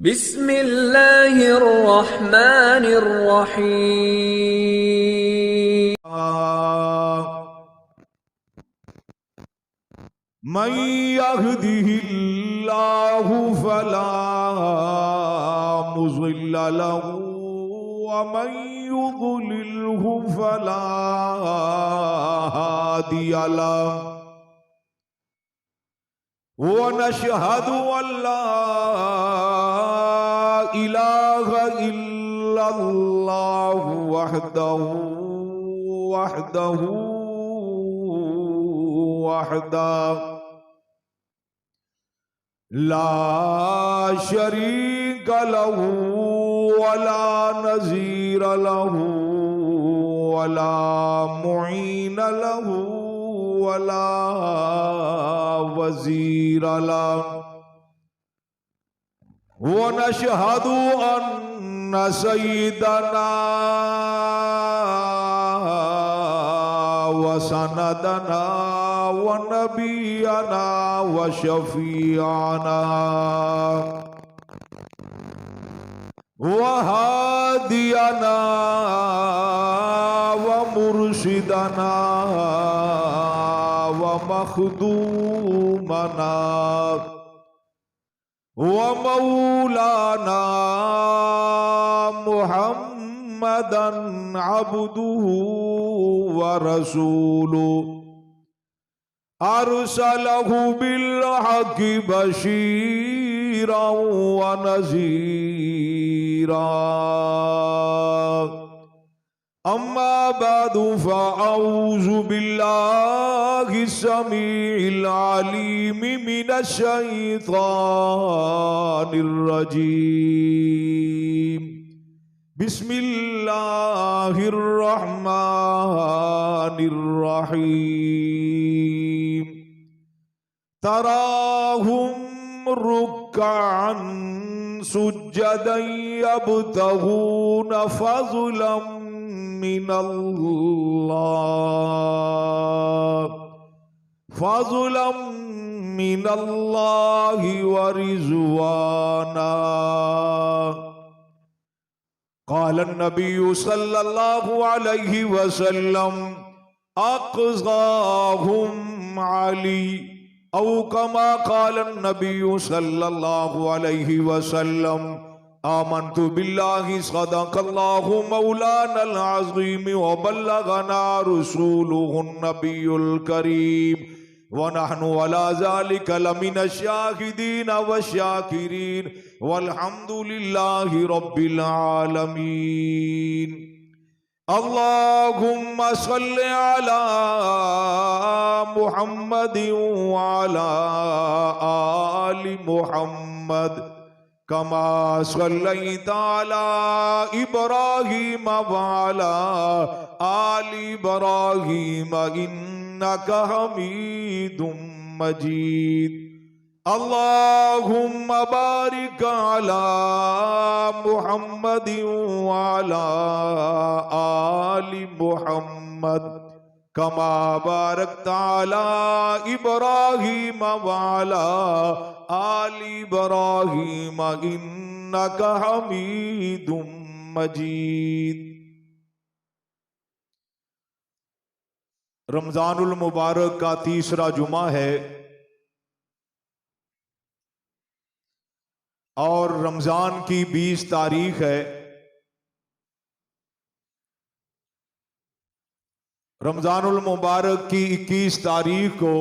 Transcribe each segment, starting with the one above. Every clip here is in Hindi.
बिस्मिल्लाहिर्रहमानिर्रहीम। मन यहदिहिल्लाहु फला मुज़िल्ल लहू व मन युज़लिल्हु फला हादिय लहू व नशहदु अल्ला इलाहा इल्लल्लाहु वहदहू वहदहू ला शरीक लहू वला नज़ीर लहू वला मुईन लहू वला वज़ीर लहू व नशहदु अन्न सय्यदना व सनदना व नबियना व शफीअना व हादियना व मुर्शिदना व मखदूमना व मौलाना मुहम्मदन अब्दुहु व रसूलुहु अरसलहु बिल्हक़्क़ि बशीरन व नज़ीरा। अम्मा बअदु फ़अऊज़ु बिल्लाहि समीइल अलीम मिनश शैतानिर रजीम। बिस्मिल्लाहिर रहमानिर रहीम। तराहुम रुक्अन सुज्जदन यब्तगून फज़लन मिनल्लाहि व रिज़वाना। क़ाल नबिय्यु सल्लल्लाहु अलैहि वसल्लम अक़ज़ाहुम अली औ कमा क़ाल नबिय्यु सल्लल्लाहु अलैहि वसल्लम आमन्तु बिल्लाहि सदक़ल्लाहु मौलानल अज़ीम व बल्लगना रसूलुहुन नबियुल करीम व नहनु अला ज़ालिका लमिनश शाहिदीन व शाकिरीन वल्हम्दुलिल्लाहि रब्बिल आलमीन। अल्लाहुम्मा सल्लि अला मुहम्मदिन व अला आलि मुहम्मद कमा सल्लैता अला इब्राहीम व अला आलि इब्राहीम इन्नका हमीदुम मजीद। अल्लाहुम्मा बारिक अला मुहम्मदिन व अला आलि मुहम्मद कमा बारकता अला इब्राहीम व अला आलि इब्राहीम इन्नका हमीदुम मजीद। रमजानुल मुबारक का तीसरा जुमा है और रमजान की 20 तारीख है। रमजानुल मुबारक की 21 तारीख को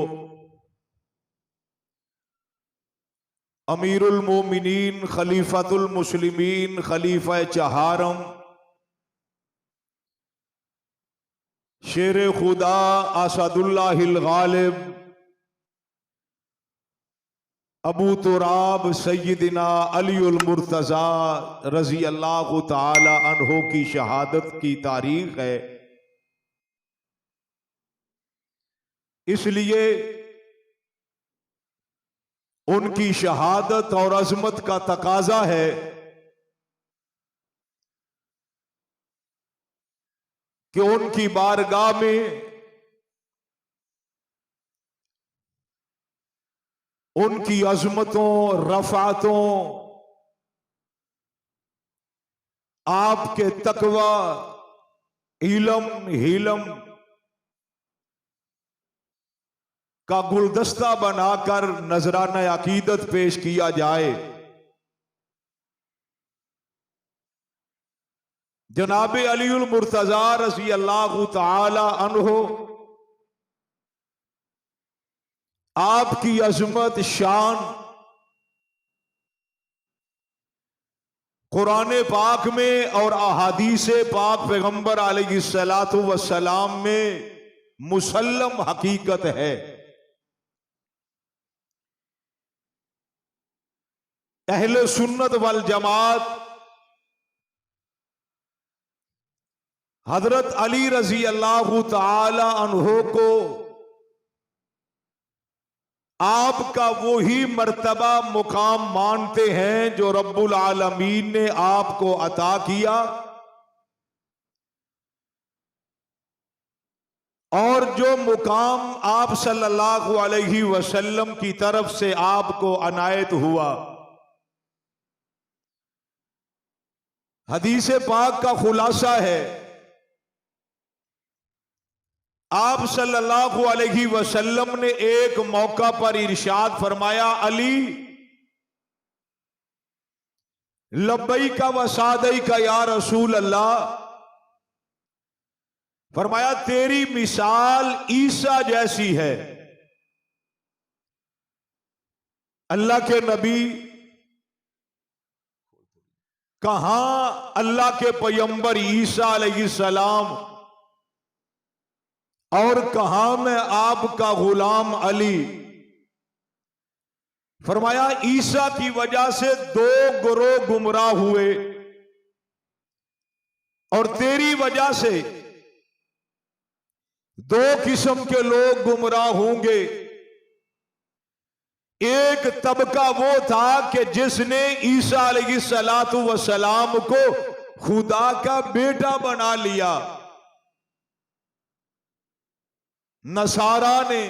अमीरुल मोमिनीन खलीफतुल मुस्लिमीन खलीफा चहारम शेर खुदा असदुल्लाहिल गालिब अबू तुराब सय्यदिना अलीउल मुर्तज़ा रज़ी अल्लाह ताला अन्हो की शहादत की तारीख है। इसलिए उनकी शहादत और अजमत का तकाजा है कि उनकी बारगाह में उनकी अजमतों रफ़ातों आपके तकवा, इल्म, हिलम का गुलदस्ता बनाकर नजराना अकीदत पेश किया जाए। जनाब अलीउल मुर्तजा रज़ी अल्लाह तआला अन्हो, आपकी अजमत, शान कुरान पाक में और अहादीस पाक पैगंबर अलैहिस्सलातु वस्सलाम में मुसल्लम हकीकत है। अहले सुन्नत वल जमात हजरत अली रजी अल्लाह तआला अन्हो को आपका वही मर्तबा मुकाम मानते हैं जो रब्बुल आलमीन ने आपको अता किया, और जो मुकाम आप सल्लल्लाहु अलैहि वसल्लम की तरफ से आपको अनायत हुआ। हदीस पाक का खुलासा है, आप सल्लल्लाहु अलैहि वसल्लम ने एक मौका पर इरशाद फरमाया, अली लब्बैका व सादैका या रसूल अल्लाह। फरमाया तेरी मिसाल ईसा जैसी है। अल्लाह के नबी, कहां अल्लाह के पैगंबर ईसा अलैहिस्सलाम और कहां मैं आपका गुलाम अली। फरमाया ईसा की वजह से दो गुरोह गुमराह हुए और तेरी वजह से दो किस्म के लोग गुमराह होंगे। एक तबका वो था कि जिसने ईसा अलैहिस्सलातु वस्सलाम को खुदा का बेटा बना लिया, नसारा ने।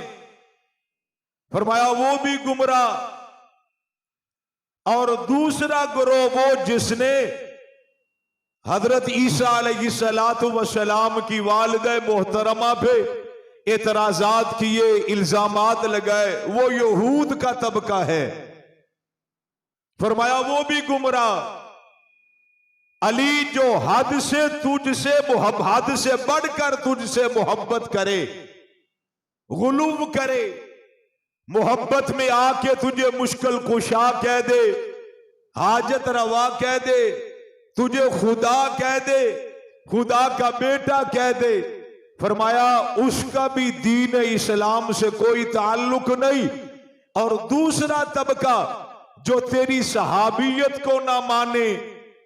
फरमाया वो भी गुमराह। और दूसरा गिरोह वो जिसने हजरत ईसा अलैहिस्सलातु वस्सलाम की वालिदा मोहतरमा पे एतराजात किए, इल्जामात लगाए, वो यहूद का तबका है। फरमाया वो भी गुमराह। अली जो हद से तुझसे हद से बढ़कर तुझसे मोहब्बत करे, गुलूम करे, मोहब्बत में आके तुझे मुश्किल कुशा कह दे, हाजत रवा कह दे, तुझे खुदा कह दे, खुदा का बेटा कह दे। फरमाया उसका भी दीन इस्लाम से कोई ताल्लुक नहीं। और दूसरा तबका जो तेरी सहाबियत को ना माने,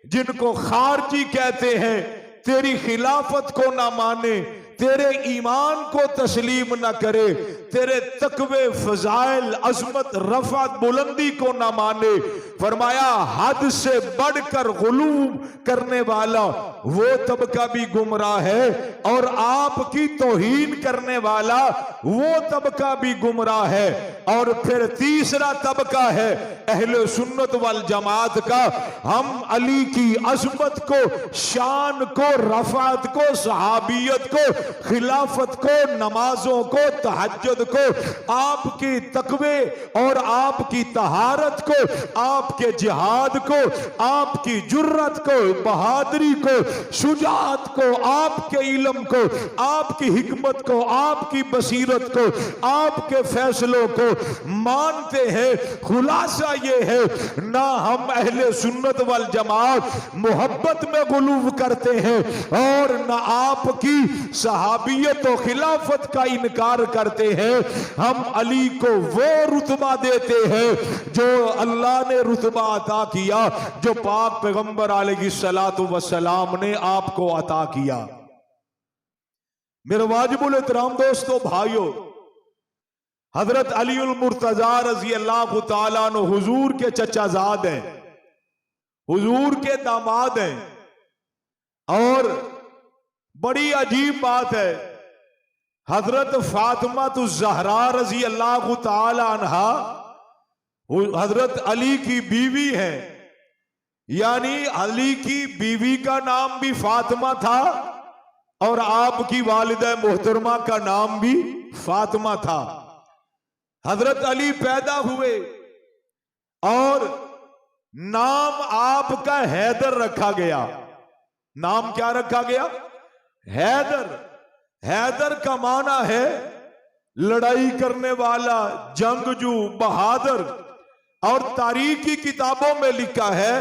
जिनको खारजी कहते हैं, तेरी खिलाफत को ना माने, तेरे ईमान को तस्लीम न करे, तेरे तकवे, फजाइल, अजमत, रफात, बुलंदी को न माने। फरमाया हद से बढ़कर गुलूम करने वाला वो तबका भी गुमराह है, और आपकी तौहीन करने वाला वो तबका भी गुमराह है। और फिर तीसरा तबका है अहले सुन्नत वल जमात का। हम अली की अजमत को, शान को, रफात को, सहाबियत को, खिलाफत को, नमाजों को, तहज्जुद को, आपकी तकवे और आपकी तहारत को, आपके जिहाद को, आपकी जुर्रत को, बहादुरी को, शुजाअत को, आपके इल्म को, आपकी हिकमत को, आपकी बसीरत को, आपके फैसलों को मानते हैं। खुलासा ये है, ना हम अहले सुन्नत वल जमात मोहब्बत में गुलूव करते हैं और ना आपकी सहाबियत और खिलाफत का इनकार करते हैं। हम अली को वो रुतबा देते हैं जो अल्लाह ने रुतबा अता किया, जो पाक पैगंबर अलैहिस्सलातु वस्सलाम ने आपको अता किया। मेरे वाजिबुल एहतराम दोस्तों, भाइयों, हजरत अलीउल मुर्तजा रजी अल्लाह तआला अन्हु हुजूर के चचाजाद हैं, हुजूर के दामाद हैं। और बड़ी अजीब बात है, हजरत फातिमा तो ज़हरा रजी अल्लाह तआला अन्हा हजरत अली की बीवी है, यानी अली की बीवी का नाम भी फातिमा था और आपकी वालिदा मोहतरमा का नाम भी फातिमा था। हजरत अली पैदा हुए और नाम आपका हैदर रखा गया। नाम क्या रखा गया? हैदर। हैदर का माना है लड़ाई करने वाला, जंगजू, बहादुर। और तारीख की किताबों में लिखा है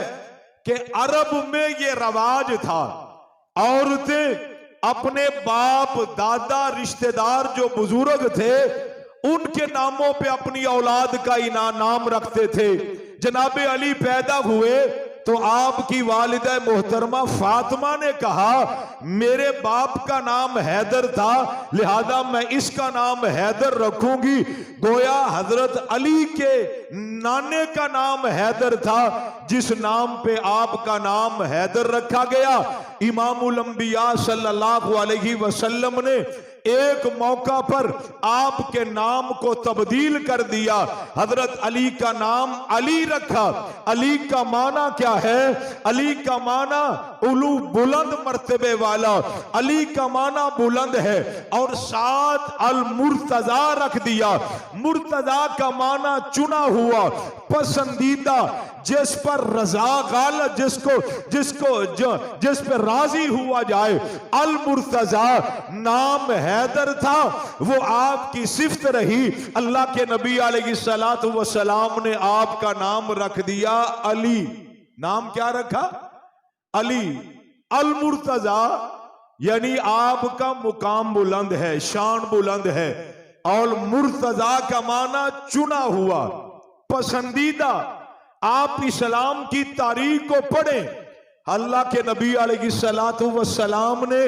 कि अरब में यह रवाज था, औरतें अपने बाप, दादा, रिश्तेदार जो बुजुर्ग थे उनके नामों पे अपनी औलाद का नाम रखते थे। जनाबे अली पैदा हुए तो आपकी वालिदा मोहतरमा फातिमा ने कहा मेरे बाप का नाम हैदर था, लिहाजा मैं इसका नाम हैदर रखूंगी। गोया हजरत अली के नाने का नाम हैदर था, जिस नाम पे आपका नाम हैदर रखा गया। इमामुल अंबिया सल्लल्लाहु अलैहि वसल्लम ने एक मौका पर आपके नाम को तब्दील कर दिया। हजरत अली का नाम अली रखा। अली का माना क्या है? अली का माना उलू, बुलंद मर्तबे वाला। अली का माना बुलंद है। और साथ अल मुर्तजा रख दिया। मुर्तजा का माना चुना हुआ, पसंदीदा, जिस पर रजा गालत, जिस पर राजी हुआ जाए। अल मुर्तजा नाम हैदर था, वो आपकी सिफ्त रही। अल्लाह के नबी अलैहिस्सलातु वस्सलाम ने आपका नाम रख दिया अली। नाम क्या रखा? अली। अल मुर्तजा यानी आपका मुकाम बुलंद है, शान बुलंद है। और मुर्तजा का माना चुना हुआ, पसंदीदा। आप इस्लाम की तारीख को पढ़ें। अल्लाह के नबी अलैहिस्सलातु वस्सलाम ने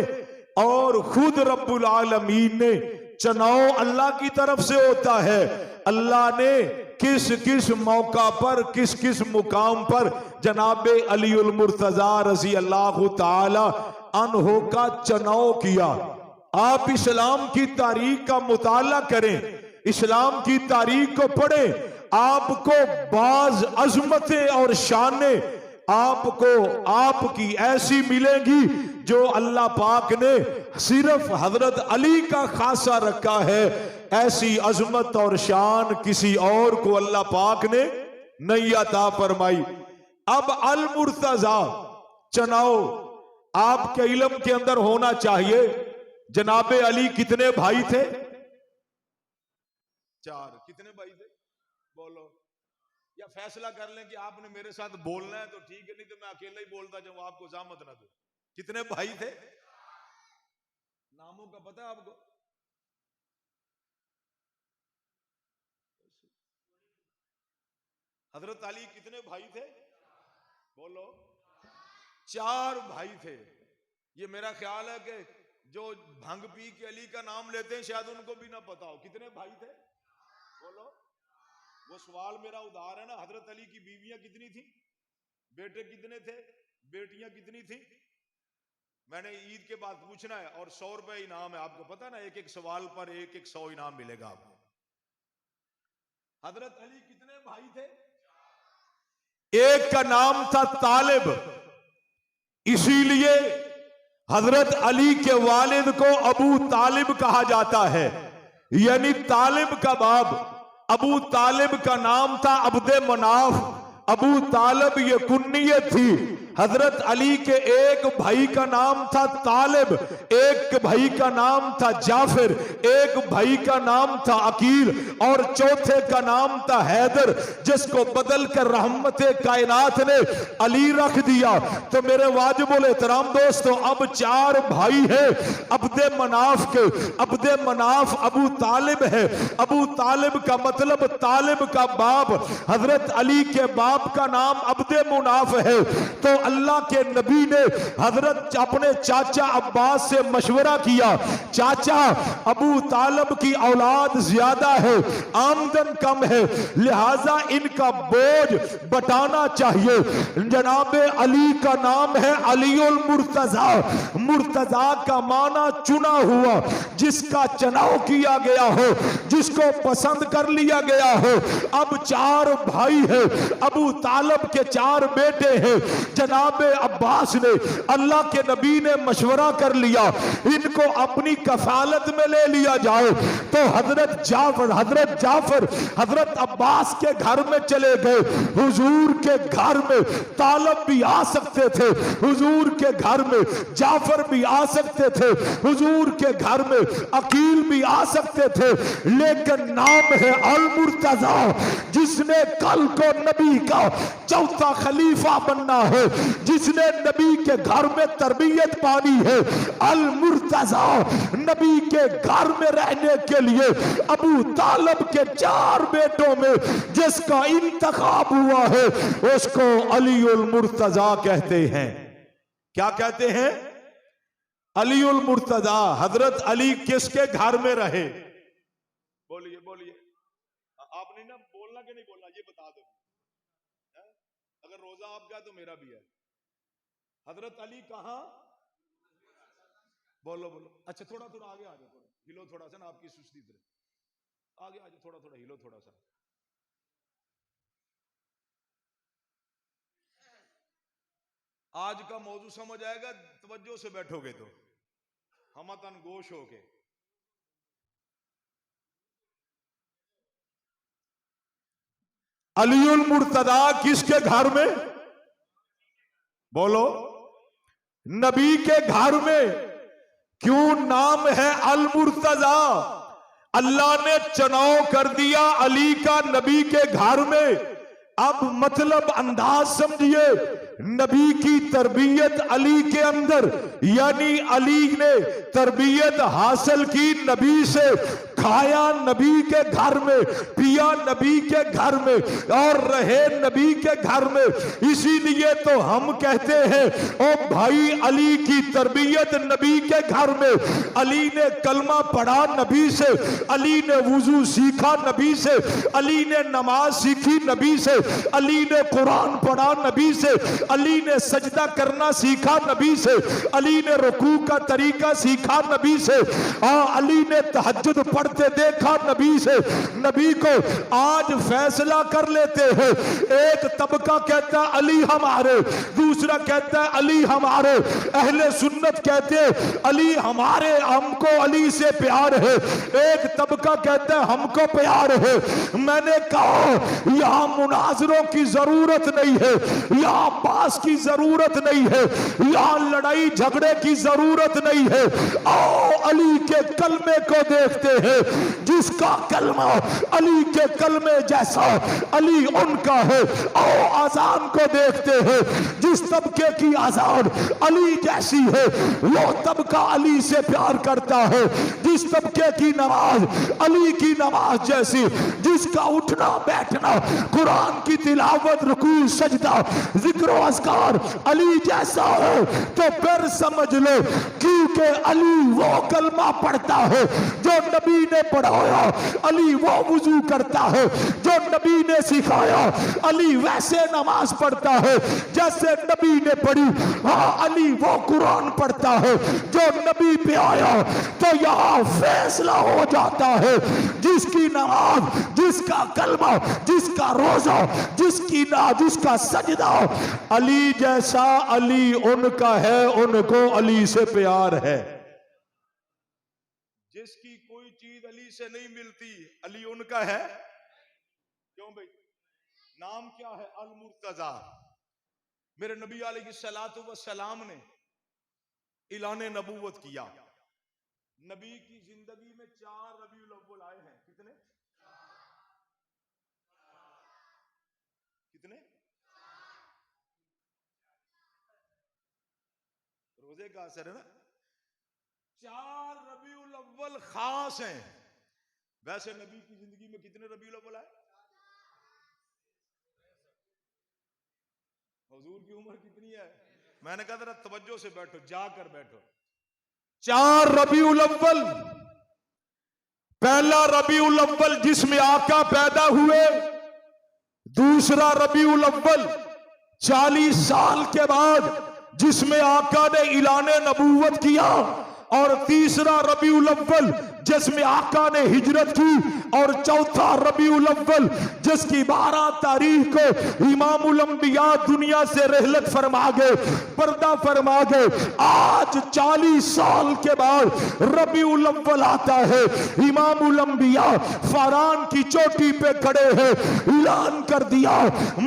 और खुद रब्बुल आलमीन ने, चुनाव अल्लाह की तरफ से होता है। अल्लाह ने किस किस मौका पर, किस किस मुकाम पर जनाबे अलीउल मुर्तजा रजी अल्लाह ताला अन्हो का चुनाव किया। आप इस्लाम की तारीख का मुताला करें, इस्लाम की तारीख को पढ़ें। आपको बाज अजमतें और शाने आपको आपकी ऐसी मिलेंगी जो अल्लाह पाक ने सिर्फ हजरत अली का खासा रखा है। ऐसी अजमत और शान किसी और को अल्लाह पाक ने नहीं अता फरमाई। अब अल मुर्तजा चुनाव आपके इल्म के अंदर होना चाहिए। जनाबे अली कितने भाई थे? 4। कितने भाई थे? बोलो। या फैसला कर लें कि आपने मेरे साथ बोलना है तो ठीक है, नहीं तो मैं अकेला ही बोलता जाऊं, आपको जामत ना दो। कितने भाई थे? नामों का पता है आपको? हजरत अली कितने भाई थे? बोलो। 4 भाई थे। ये मेरा ख्याल है कि जो भंग पी के अली का नाम लेते हैं शायद उनको भी ना पता हो। कितने भाई थे? बोलो। वो सवाल मेरा उधार है ना। हजरत अली की बीवियां कितनी थी? बेटे कितने थे? बेटियां कितनी थी? मैंने ईद के बाद पूछना है। और 100 रुपए इनाम है, आपको पता ना, एक एक सवाल पर 100 इनाम मिलेगा आपको। हजरत अली कितने भाई थे? एक का नाम था तालिब, इसीलिए हजरत अली के वालिद को अबू तालिब कहा जाता है। यानी तालिब का बाप। अबू तालिब का नाम था अब्दे मनाफ। अबू तालिब ये कुन्नियत थी। हजरत अली के एक भाई का नाम था तालिब, एक भाई का नाम था जाफिर, एक भाई का नाम था अकील और चौथे का नाम था हैदर, जिसको बदल कर रहमते कायनात ने अली रख दिया। तो मेरे वाजिबुल एहतराम दोस्तों, अब 4 भाई हैं अब्दे मनाफ के। अब्दे मनाफ अबू तालिब है। अबू तालिब का मतलब तालिब का बाप। हजरत अली के बाप का नाम अब्दे मुनाफ है। तो अल्लाह के नबी ने हजरत अपने चाचा अब्बास से मशवरा किया, चाचा अबू तालब की औलाद ज्यादा है, आमदन कम है, लिहाजा इनका बोझ बटाना चाहिए। जनाबे अली का नाम है अलीउल मुर्तजा, मुर्तजा का माना चुना हुआ, जिसका चुनाव किया गया हो, जिसको पसंद कर लिया गया हो। अब 4 भाई है, अबू तालब के 4 बेटे हैं। जनाबे अब्बास ने, अल्लाह के नबी ने मशवरा कर लिया इनको अपनी कफालत में ले लिया जाए। तो हजरत जाफर हजरत अब्बास के घर में चले गए। हुजूर के घर में तालब भी आ सकते थे, हुजूर के घर में जाफर भी आ सकते थे, हुजूर के घर में अकील भी आ सकते थे, लेकिन नाम है अल मुर्तजा, जिसने कल को नबी का चौथा खलीफा बनना है, जिसने नबी के घर में तरबियत पानी है। अल मुर्तजा नबी के घर में रहने के लिए अबू तालब के 4 बेटों में जिसका इंतखाब हुआ है उसको अलीउल मुर्तजा कहते हैं। क्या कहते हैं? अलीउल मुर्तजा। हजरत अली किसके घर में रहे? बोलिए बोलिए, आपने ना बोलना कि नहीं बोलना ये बता दो। अगर रोजा आपका तो मेरा भी है। हजरत अली कहां? बोलो बोलो। अच्छा थोड़ा थोड़ा आगे आ जाओ, थोड़ा हिलो, थोड़ा सा ना आपकी सुस्ती तरह आगे आ जाओ, थोड़ा थोड़ा हिलो, थोड़ा सा। आज का मौजू समझ आएगा तवज्जो से बैठोगे तो, हमतन गोश होके। अलीउल मुर्तजा किसके घर में? बोलो। नबी के घर में। क्यों नाम है अल मुर्तजा? अल्लाह ने चुनाव कर दिया अली का नबी के घर में। अब मतलब अंदाज समझिए, नबी की तरबियत अली के अंदर, यानी अली ने तरबियत हासिल की नबी से, खाया नबी के घर में, पिया नबी के घर में और रहे नबी के घर में। इसीलिए तो हम कहते हैं ओ भाई, अली की तरबियत नबी के घर में। अली ने कलमा पढ़ा नबी से, अली ने वुजू सीखा नबी से, अली ने नमाज सीखी नबी से, अली ने कुरान पढ़ा नबी से, अली ने सजदा करना सीखा नबी से, अली ने रुकू का तरीका सीखा नबी से, अली ने तहज्जुद पढ़ते देखा नबी से। नबी को आज फैसला कर लेते हैं। एक तबका कहता है अली हमारे, दूसरा कहता है अली हमारे, अहले सुन्नत कहते हैं अली हमारे, हमको अली से प्यार है। एक तबका कहता है हमको प्यार है। मैंने कहा यहां मुनाजरों की जरूरत नहीं है, यहां बास की जरूरत नहीं है, यहां लड़ाई झगड़े की जरूरत नहीं है। आओ अली के कलमे को देखते हैं, जिसका कलमा अली के कलमे जैसा, अली उनका है। आओ अजान को देखते हैं, जिस तबके की अजान अली जैसी है वो तबका अली से प्यार करता है। जिस तबके की नमाज अली की नमाज जैसी, जिसका उठना बैठना कुरान की तिलावत रुकू सजदा जिक्र अस्कार अली जैसा है, तो फिर समझ लो क्योंकि अली वो कलमा पढ़ता है जो नबी ने पढ़ाया, अली वो वुजू करता है जो नबी ने सिखाया, अली वैसे नमाज पढ़ता है जैसे नबी ने पढ़ी। हाँ, अली वो कुरान पढ़ता है जो नबी पे आया। तो यहाँ फैसला हो जाता है, जिसकी नमाज, जिसका कलमा, जिसका रोजा, जिसका सजदा अली जैसा, अली उनका है, उनको अली से प्यार है। जिसकी कोई चीज अली से नहीं मिलती, अली उनका है। क्यों भाई? नाम क्या है? अल मुर्तजा। मेरे नबी अलैहिस्सलातु वस्सलाम ने इलाने नबूवत किया। नबी की जिंदगी में 4 रबीउल अव्वल आए हैं। कितने? कितने? रोजे का असर है ना। 4 रबीउल अव्वल खास हैं। वैसे नबी की जिंदगी में कितने रबीउल अव्वल आए? हुजूर की उम्र कितनी है? मैंने कहा जरा तवज्जो से बैठो, जाकर बैठो। 4 रबीउल अव्वल, पहला रबीउल अव्वल जिसमें आका पैदा हुए, दूसरा रबीउल अव्वल 40 साल के बाद जिसमें आका ने इलाने नबूवत किया, और तीसरा रबीउल अव्वल जिसमें आका ने हिजरत की, और चौथा रबीउल अव्वल जिसकी 12 तारीख को इमामुल अंबिया दुनिया से रहलत फरमा गए, पर्दा फरमा गए। आज 40 साल के बाद रबीउल अव्वल आता है, इमामुल अंबिया फरान की चोटी पे खड़े हैं, ऐलान कर दिया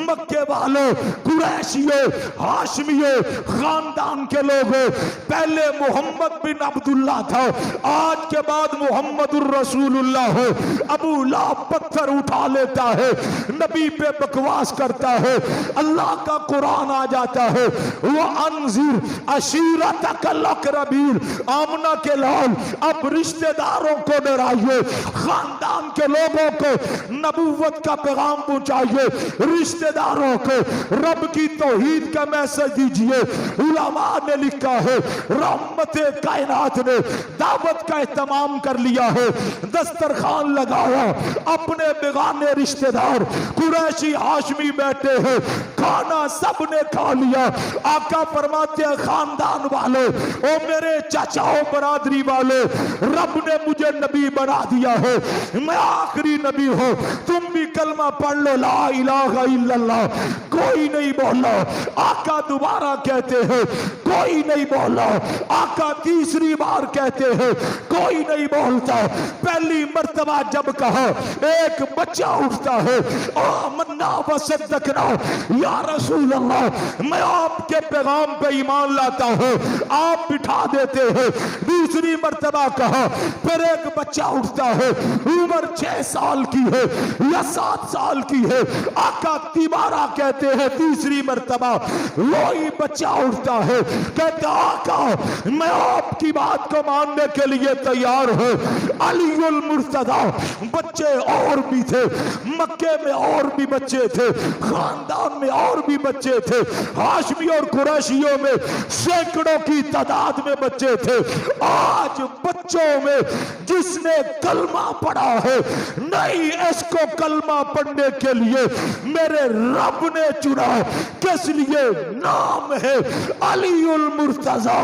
मक्के वालों, कुरैशियों, हाशमियों, खानदान के लोगों, पहले मोहम्मद बिन अब्दुल्ला था, आज के बाद मोहम्मदुर रसूलुल्लाह हो। अबू लाहब पत्थर उठा लेता है, नबी पे बकवास करता है, अल्लाह का कुरान आ जाता है, वो अनज़िर अशीरतकल अक़रबीन, आमना के लाल अब रिश्तेदारों को डराइए, खानदान के लोगों को नबूवत का पैगाम पहुंचाइए, रिश्तेदारों को रब की तौहीद का मैसेज दीजिए। उलमा ने लिखा है रहमते कायनात ने दावत का एहतमाम कर लिया है, दस्तरखान लगाया, अपने बेगाने रिश्तेदार कुरैशी हाशमी बैठे हैं, खाना सबने खा लिया। आका फरमाते हैं खानदान वाले, ओ मेरे चाचाओ बरादरी वाले, रब ने मुझे नबी बना दिया है, मैं आखिरी नबी हूं, तुम भी कलमा पढ़ लो ला इलाहा इल्लल्लाह। कोई नहीं बोला, आका दोबारा कहते हैं, कोई नहीं बोला, आका तीसरी बार कहते हैं, कोई नहीं बोलता। पहली मर्तबा जब कहा, एक बच्चा उठता है, आमन्ना व सद्दकना या रसूल अल्लाह, मैं आपके पैगाम पे ईमान लाता हूं, आप बिठा देते हैं। दूसरी मर्तबा कहा, फिर एक बच्चा उठता है, उम्र 6 साल की है या 7 साल की है, आका तिबारा कहते हैं तीसरी मर्तबा, वही बच्चा उठता है, कहता आका मैं आपकी बात को मानने के लिए तैयार हूं। अलीउल मुर्तदा, बच्चे और भी थे, मक्के में और भी बच्चे थे, खानदान में और भी बच्चे थे, हाशमी और कुरैशियों में सैकड़ों की तादाद में बच्चे थे। आज बच्चों में जिसने कलमा पढ़ा है, नहीं इसको कलमा पढ़ने के लिए मेरे रब ने चुना, किस लिए? नाम है अलीउल मुर्तजा,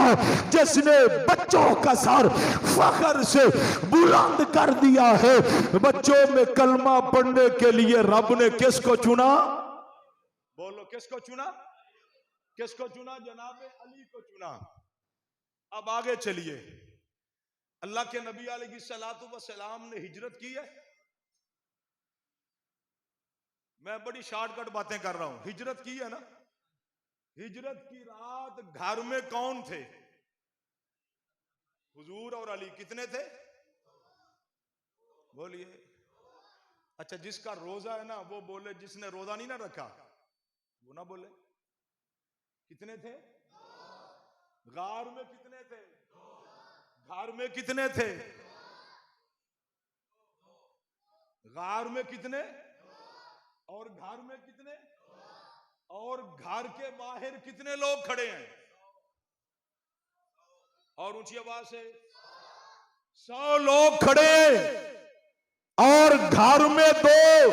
जिसने बच्चों का सर फखर से बुलंद कर दिया है। बच्चों में कलमा पढ़ने के लिए रब ने किसको चुना? बोलो किसको चुना? किसको चुना? जनाब अली को चुना। अब आगे चलिए, अल्लाह के नबी अलैहिस्सलातु वस्सलाम ने हिजरत की है। मैं बड़ी शॉर्टकट बातें कर रहा हूं, हिजरत की है ना। हिजरत की रात घर में कौन थे? हुजूर और अली। कितने थे? बोलिए। अच्छा, जिसका रोजा है ना वो बोले, जिसने रोजा नहीं ना रखा वो ना बोले। कितने थे? गार में कितने थे? घर में कितने थे? गार में कितने और घर में कितने? और घर के बाहर कितने लोग खड़े हैं? और ऊंची आवाज से 100 लोग खड़े, और घर में 2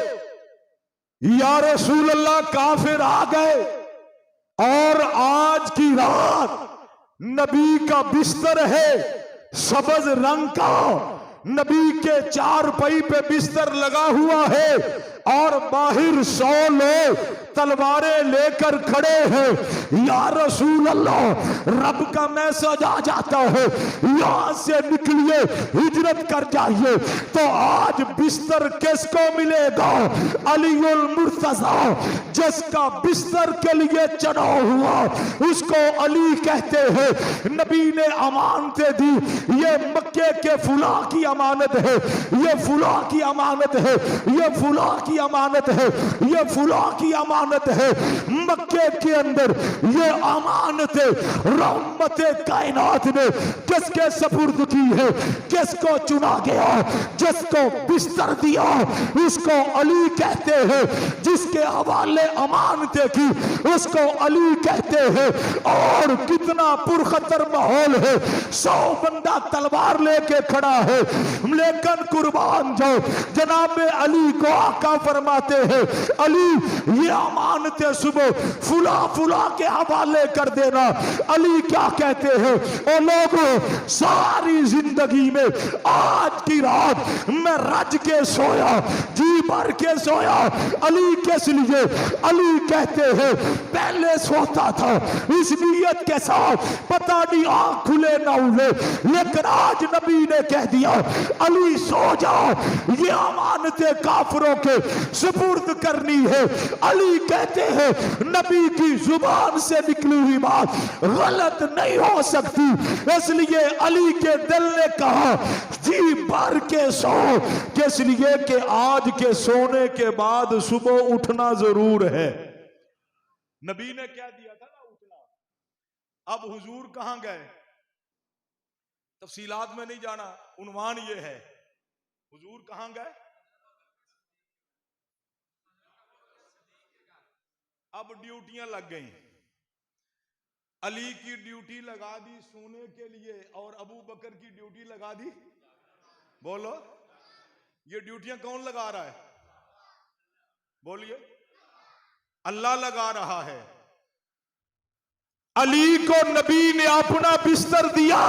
या रसूल अल्लाह काफिर आ गए। और आज की रात नबी का बिस्तर है सबज रंग का, नबी के 4 पाई पे बिस्तर लगा हुआ है, और बाहर 100 लोग तलवारें लेकर खड़े हैं। या रसूल अल्लाह, रब का मैसेज आ जाता है, यहां से निकलिए, हिजरत कर जाइए। तो आज बिस्तर किसको मिलेगा? अलीउल मुर्तजा, जिसका बिस्तर के लिए चढ़ाव हुआ उसको अली कहते हैं। नबी ने अमानतें दी, ये मक्के के फुला की अमानत है, ये फुला की अमानत है, ये फुला की अमानत है, ये फुला की अमानत अमानत है मक्के के अंदर, ये अमानत रहमत कायनात ने किसके सपुर्द की है, किसको चुना गया, जिसको बिस्तर दिया उसको अली कहते हैं, जिसके हवाले अमानतें की उसको अली कहते हैं। और कितना पुरखतर माहौल है, 100 बंदा तलवार लेके खड़ा है, लेकिन कुर्बान जाओ जनाब अली को आका फरमाते हैं अली ये अमानतें सुबह फुला फुला के हवाले कर देना। अली क्या कहते हैं, ओ लोगों सारी जिंदगी में आज की रात मैं रज के सोया, जी भर के सोया, अली किस लिए? अली कहते हैं पहले सोता था इस नीयत के साथ पता नहीं आंख खुले ना उले, लेकिन आज नबी ने कह दिया अली सो जाओ, ये अमानतें काफिरों के सुपुर्द करनी है। अली कहते हैं नबी की जुबान से निकली हुई बात गलत नहीं हो सकती, इसलिए अली के दिल ने कहा जी भर के सो, किस लिए कि आज के सोने के बाद सुबह उठना जरूर है। नबी ने क्या दिया था ना उठना। अब हुजूर कहां गए तफसीलात में नहीं जाना, उन्वान ये है हुजूर कहां गए। अब ड्यूटियां लग गई, अली की ड्यूटी लगा दी सोने के लिए और अबू बकर की ड्यूटी लगा दी, बोलो ये ड्यूटियां कौन लगा रहा है? बोलिए अल्लाह लगा रहा है। अली को नबी ने अपना बिस्तर दिया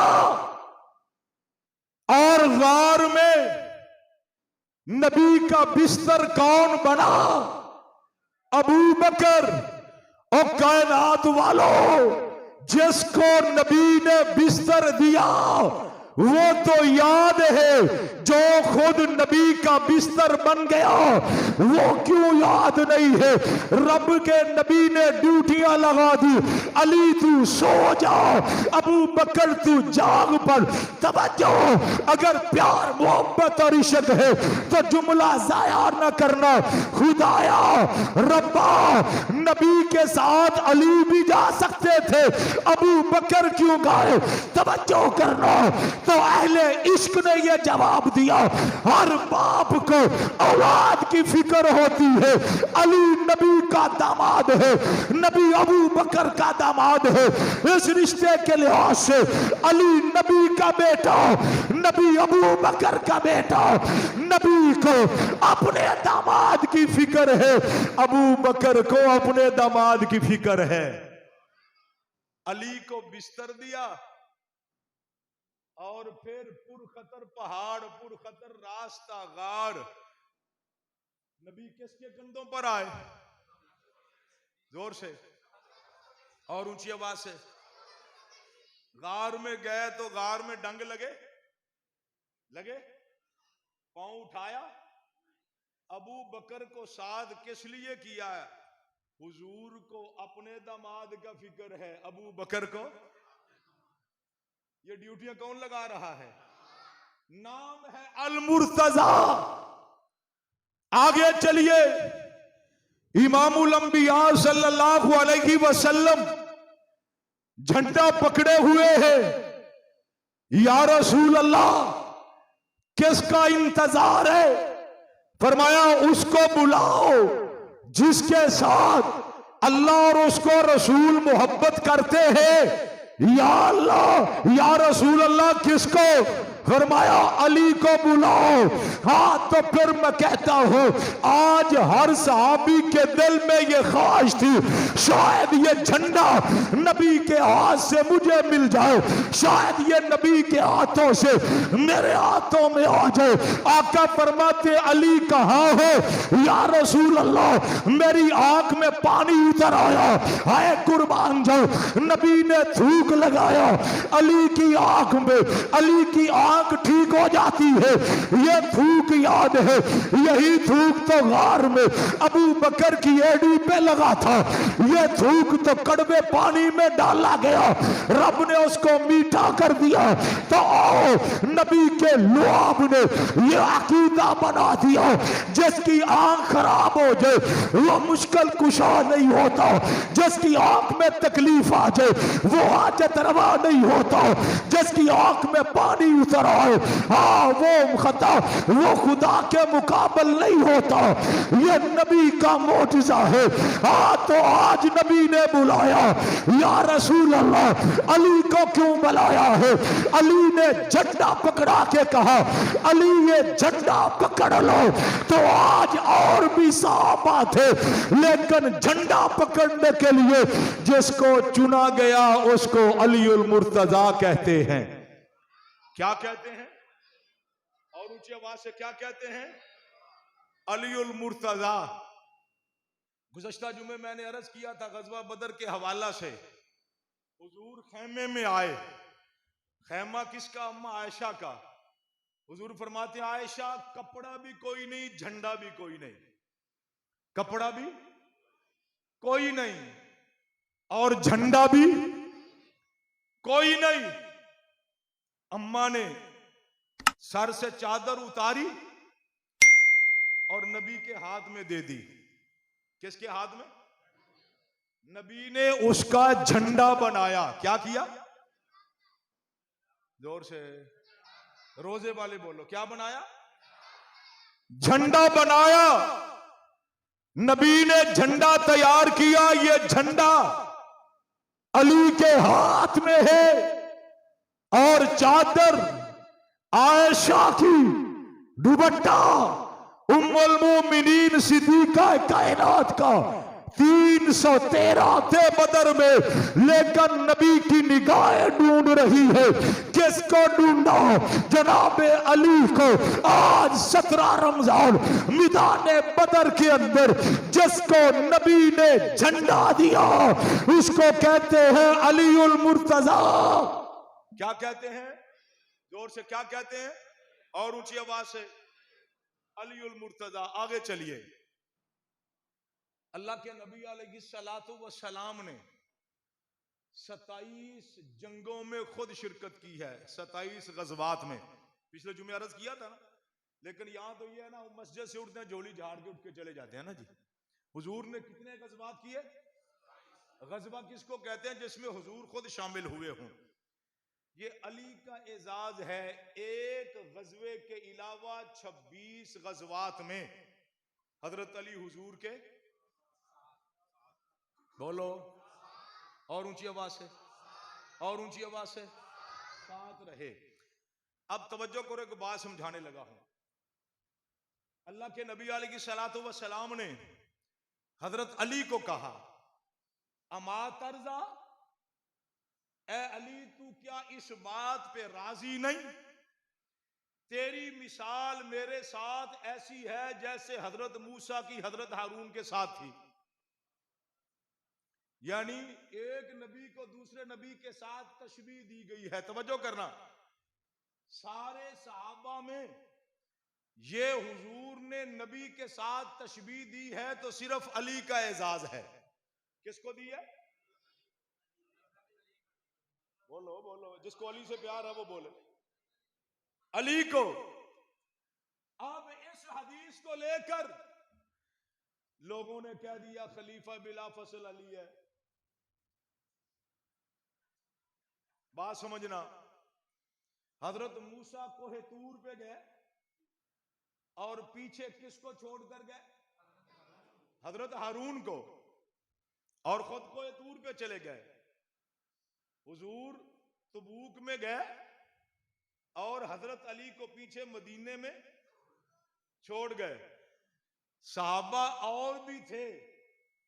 और गार में नबी का बिस्तर कौन बना? अबू बकर। और कायनात वालों जिसको नबी ने बिस्तर दिया वो तो याद है, जो खुद नबी का बिस्तर बन गया वो क्यों याद नहीं है? रब के नबी ने ड्यूटियां लगा दी, अली तू सो जा, अबू बकर तू जाग पड़। तवज्जो, अगर प्यार मोहब्बत और इश्क है तो जुमला जाया न करना। खुदाया रब्बा नबी के साथ अली भी जा सकते थे, अबू बकर क्यों गए? तवज्जो करना। तो अहले इश्क ने यह जवाब दिया, हर बाप को औलाद की फिक्र होती है। अली नबी का दामाद है, नबी अबू बकर का दामाद है, इस रिश्ते के लिहाज से अली नबी का बेटा, नबी अबू बकर का बेटा। नबी को अपने दामाद की फिक्र है, अबू बकर को अपने दामाद की फिक्र है। अली को बिस्तर दिया और फिर पुरखतर पहाड़, पुरखतर रास्ता, गार। नबी किसके कंधों पर आए? जोर से और ऊंची आवाज से। गार में गए तो गार में डंग लगे, पांव उठाया। अबू बकर को साथ किस लिए किया? हुजूर को अपने दामाद का फिक्र है, अबू बकर को ये ड्यूटियां कौन लगा रहा है? नाम है अल मुर्तजा। आगे चलिए, इमामुल अंबिया सल्लल्लाहु अलैहि वसल्लम झंडा पकड़े हुए हैं। या रसूल अल्लाह किसका इंतजार है? फरमाया उसको बुलाओ जिसके साथ अल्लाह और उसको रसूल मोहब्बत करते हैं। या अल्लाह या रसूल अल्लाह किसको? फरमाया अली को बुलाओ। हाँ तो फिर मैं कहता हूं आज हर सहाबी के दिल में ये ख्वाहिश थी शायद ये झंडा नबी के हाथ से मुझे मिल जाए, शायद ये नबी के हाथों से मेरे हाथों में आ जाए। आका फरमाते अली कहाँ हो? या रसूल अल्लाह मेरी आंख में पानी उतर आया, हाय कुर्बान जाओ। नबी ने थूक लगाया अली की आंख में, अली की आंख ठीक हो जाती है। ये थूक याद है, यही थूक तो गार में अबू बकर की एड़ी पे लगा था। ये थूक तो कड़वे पानी में डाला गया, रब ने उसको मीठा कर दिया। तो आओ, नबी के लुआब ने ये अकीदा बना दिया, जिसकी आंख खराब हो जाए वो मुश्किल कुशा नहीं होता, जिसकी आंख में तकलीफ आ जाए वो हाजत रवा नहीं होता, जिसकी आंख में पानी उतर आए हाँ वो खता वो खुदा के मुकाबल नहीं होता। ये नबी का मोजिजा है। हाँ, तो आज नबी ने बुलाया, या रसूल अल्लाह, अली को क्यों बुलाया है? अली ने झंडा पकड़ा के कहा, अली ये झंडा पकड़ लो। तो आज और भी साफ बात है, लेकिन झंडा पकड़ने के लिए जिसको चुना गया उसको अलीउल मुर्तजा कहते हैं। क्या कहते हैं? और ऊंची आवाज से क्या कहते हैं? अलीउल मुर्तजा। गुज़श्ता जुमे मैंने अर्ज किया था गज़वा बदर के हवाला से, हुजूर खैमे में आए। खैमा किसका? अम्मा आयशा का। हुजूर फरमाते हैं, आयशा कपड़ा भी कोई नहीं, झंडा भी कोई नहीं, कपड़ा भी कोई नहीं और झंडा भी कोई नहीं। अम्मा ने सर से चादर उतारी और नबी के हाथ में दे दी। किसके हाथ में? नबी ने उसका झंडा बनाया। क्या किया? जोर से, रोजे वाले बोलो, क्या बनाया? झंडा बनाया। नबी ने झंडा तैयार किया। ये झंडा अली के हाथ में है और चादर आयशा की, दुपट्टा उम्मुल मोमिनीन सिद्दीका कायनात का 313 थे बदर में, लेकिन नबी की निगाहें ढूंढ रही है। किसको ढूंढा? जनाबे अली को। आज 17 रमजान मैदान बदर के अंदर जिसको नबी ने झंडा दिया उसको कहते हैं अलीउल मुर्तजा। क्या कहते हैं? जोर से क्या कहते हैं? और ऊंची आवाज से, अलीउल मुर्तजा। आगे चलिए। अल्लाह के नबी अलैहिस्सलातु वस्सलाम ने 27 जंगों में खुद शिरकत की है, 27 गज़वात में। पिछले जुमे अर्ज किया था ना, लेकिन यहां तो ये है ना, मस्जिद से उठते हैं झोली झाड़ के उठ के चले जाते हैं ना जी। हुजूर ने कितने गज़वात किए? गज़वा किसको कहते हैं? जिसमें हुजूर खुद शामिल हुए हों। ये अली का एजाज है। एक गज़वे के अलावा 26 गज़वात में हजरत अली हुजूर के, बोलो और ऊंची आवाज से, और ऊंची आवाज से, साथ रहे। अब तवज्जो करो, एक बात समझाने लगा हूं। अल्लाह के नबी अलैहिस्सलातु वस्सलाम ने हजरत अली को कहा, अमा तरजा, ए अली तू क्या इस बात पे राजी नहीं? तेरी मिसाल मेरे साथ ऐसी है जैसे हजरत मूसा की हजरत हारून के साथ थी। यानी एक नबी को दूसरे नबी के साथ तशबीह दी गई है। तवज्जो करना, सारे सहाबा में ये हुजूर ने नबी के साथ तशबीह दी है तो सिर्फ अली का एजाज है। किसको दी है? बोलो बोलो, जिसको अली से प्यार है वो बोले, अली को। अब इस हदीस को लेकर लोगों ने कह दिया खलीफा बिला फसल अली है। बात समझना, हजरत मूसा कोहे तूर पे गए और पीछे किसको छोड़कर गए? हजरत हारून को, और खुद कोहे तूर पे चले गए। हुजूर तबूक में गए और हजरत अली को पीछे मदीने में छोड़ गए। सहाबा और भी थे,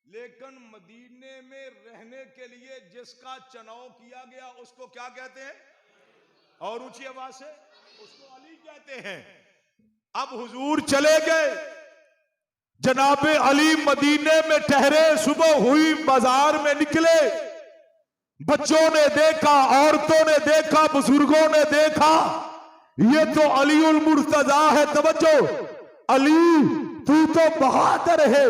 लेकिन मदीने में रहने के लिए जिसका चुनाव किया गया उसको क्या कहते हैं? और ऊंची आवाज से, उसको अली कहते हैं। अब हुजूर चले गए, जनाबे अली मदीने में ठहरे। सुबह हुई, बाजार में निकले, बच्चों ने देखा, औरतों ने देखा, बुजुर्गों ने देखा ये तो अलीउल मुर्तजा है। तवज्जो, अली तू तो बहादुर है,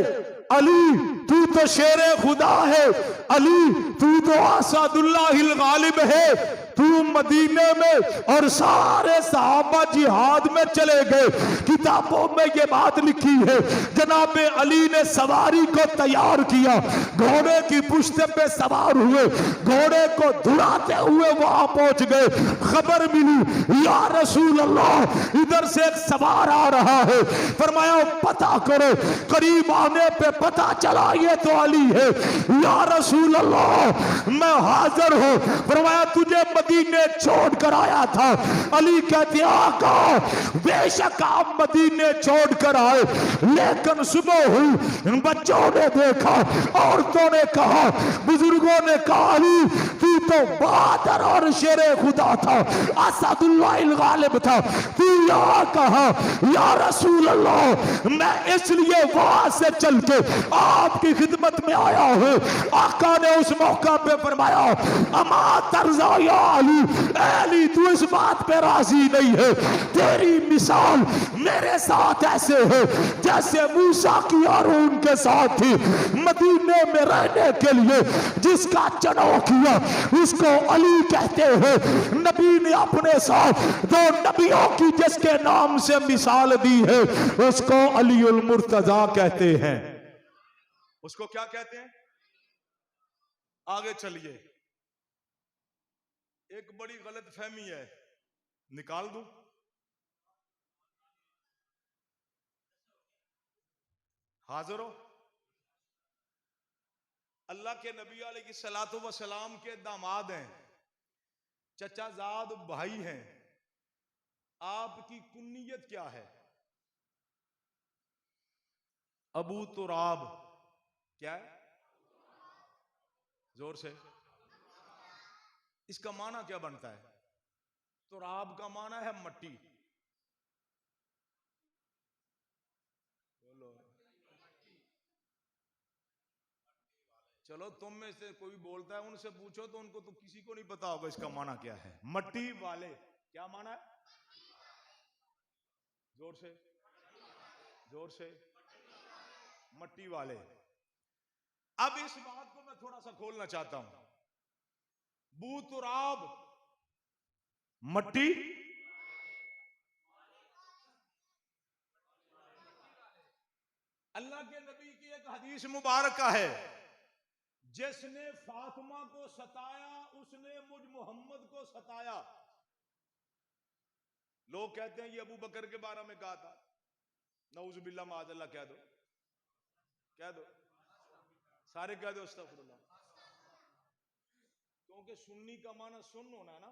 अली तू तो शेरे खुदा है, अली तू तो आसादुल्लाहिल गालिब है। तू मदीने में और सारे सहाबा जिहाद में चले गए। किताबों में ये बात लिखी है, जनाबे अली ने सवारी को तैयार किया, घोड़े की पुश्त पे सवार हुए, घोड़े को दुड़ाते हुए वहां पहुंच गए। खबर मिली, या रसूल अल्लाह इधर से एक सवार आ रहा है। फरमाया पता करो, करीब आने पे पता चला ये तो अली है। या रसूल अल्लाह मैं हाजिर हूं। फरमाया तुझे मदीने छोड़ कर आया था। अली कहते आका बेशक आप मदीने छोड़ कर आए, लेकिन सुबह हुई, बच्चों ने देखा, औरतों ने कहा, बुजुर्गों ने कहा अली तू तो बहादुर और शेरे खुदा था, असदुल्लाहिल गालिब था। तू यहाँ कहा या रसूल अल्लाह मैं इसलिए वहां से चल के आपकी खिदमत में आया हूं। आका ने उस मौका पे फरमाया अमा तर्जा या अली, अली तू इस बात पे राजी नहीं है, तेरी मिसाल मेरे साथ ऐसे है जैसे मूसा की हारून के साथ थी। मदीने में रहने के लिए जिसका चुनाव किया उसको अली कहते हैं। नबी ने अपने साथ दो नबियों की जिसके नाम से मिसाल दी है उसको अलीउल मुर्तजा कहते हैं। उसको क्या कहते हैं? आगे चलिए, एक बड़ी गलत फहमी है, निकाल दूं? हाजिर हो? अल्लाह के नबी अलैहिस्सलातु वस्सलाम के दामाद हैं, चचाजाद भाई हैं। आपकी कुन्नियत क्या है? अबू तुराब। क्या है? जोर से। इसका माना क्या बनता है? तुराब का माना है मट्टी। बोलो। चलो तुम में से कोई बोलता है उनसे पूछो, तो उनको तो किसी को नहीं पता होगा इसका माना क्या है। मट्टी वाले क्या माना है? जोर से, जोर से। मट्टी वाले। अब इस बात को मैं थोड़ा सा खोलना चाहता हूं। बू तुराब मट्टी, अल्लाह के नबी की एक हदीस मुबारक है, जिसने फातिमा को सताया उसने मुझ मोहम्मद को सताया। लोग कहते हैं ये अबू बकर के बारे में कहा था। नऊजुबिल्लाह माअज़ल्लाह कह दो, कह दो, सारे कह दो अस्तगफिरुल्लाह। क्योंकि सुन्नी का माना सुन होना है ना,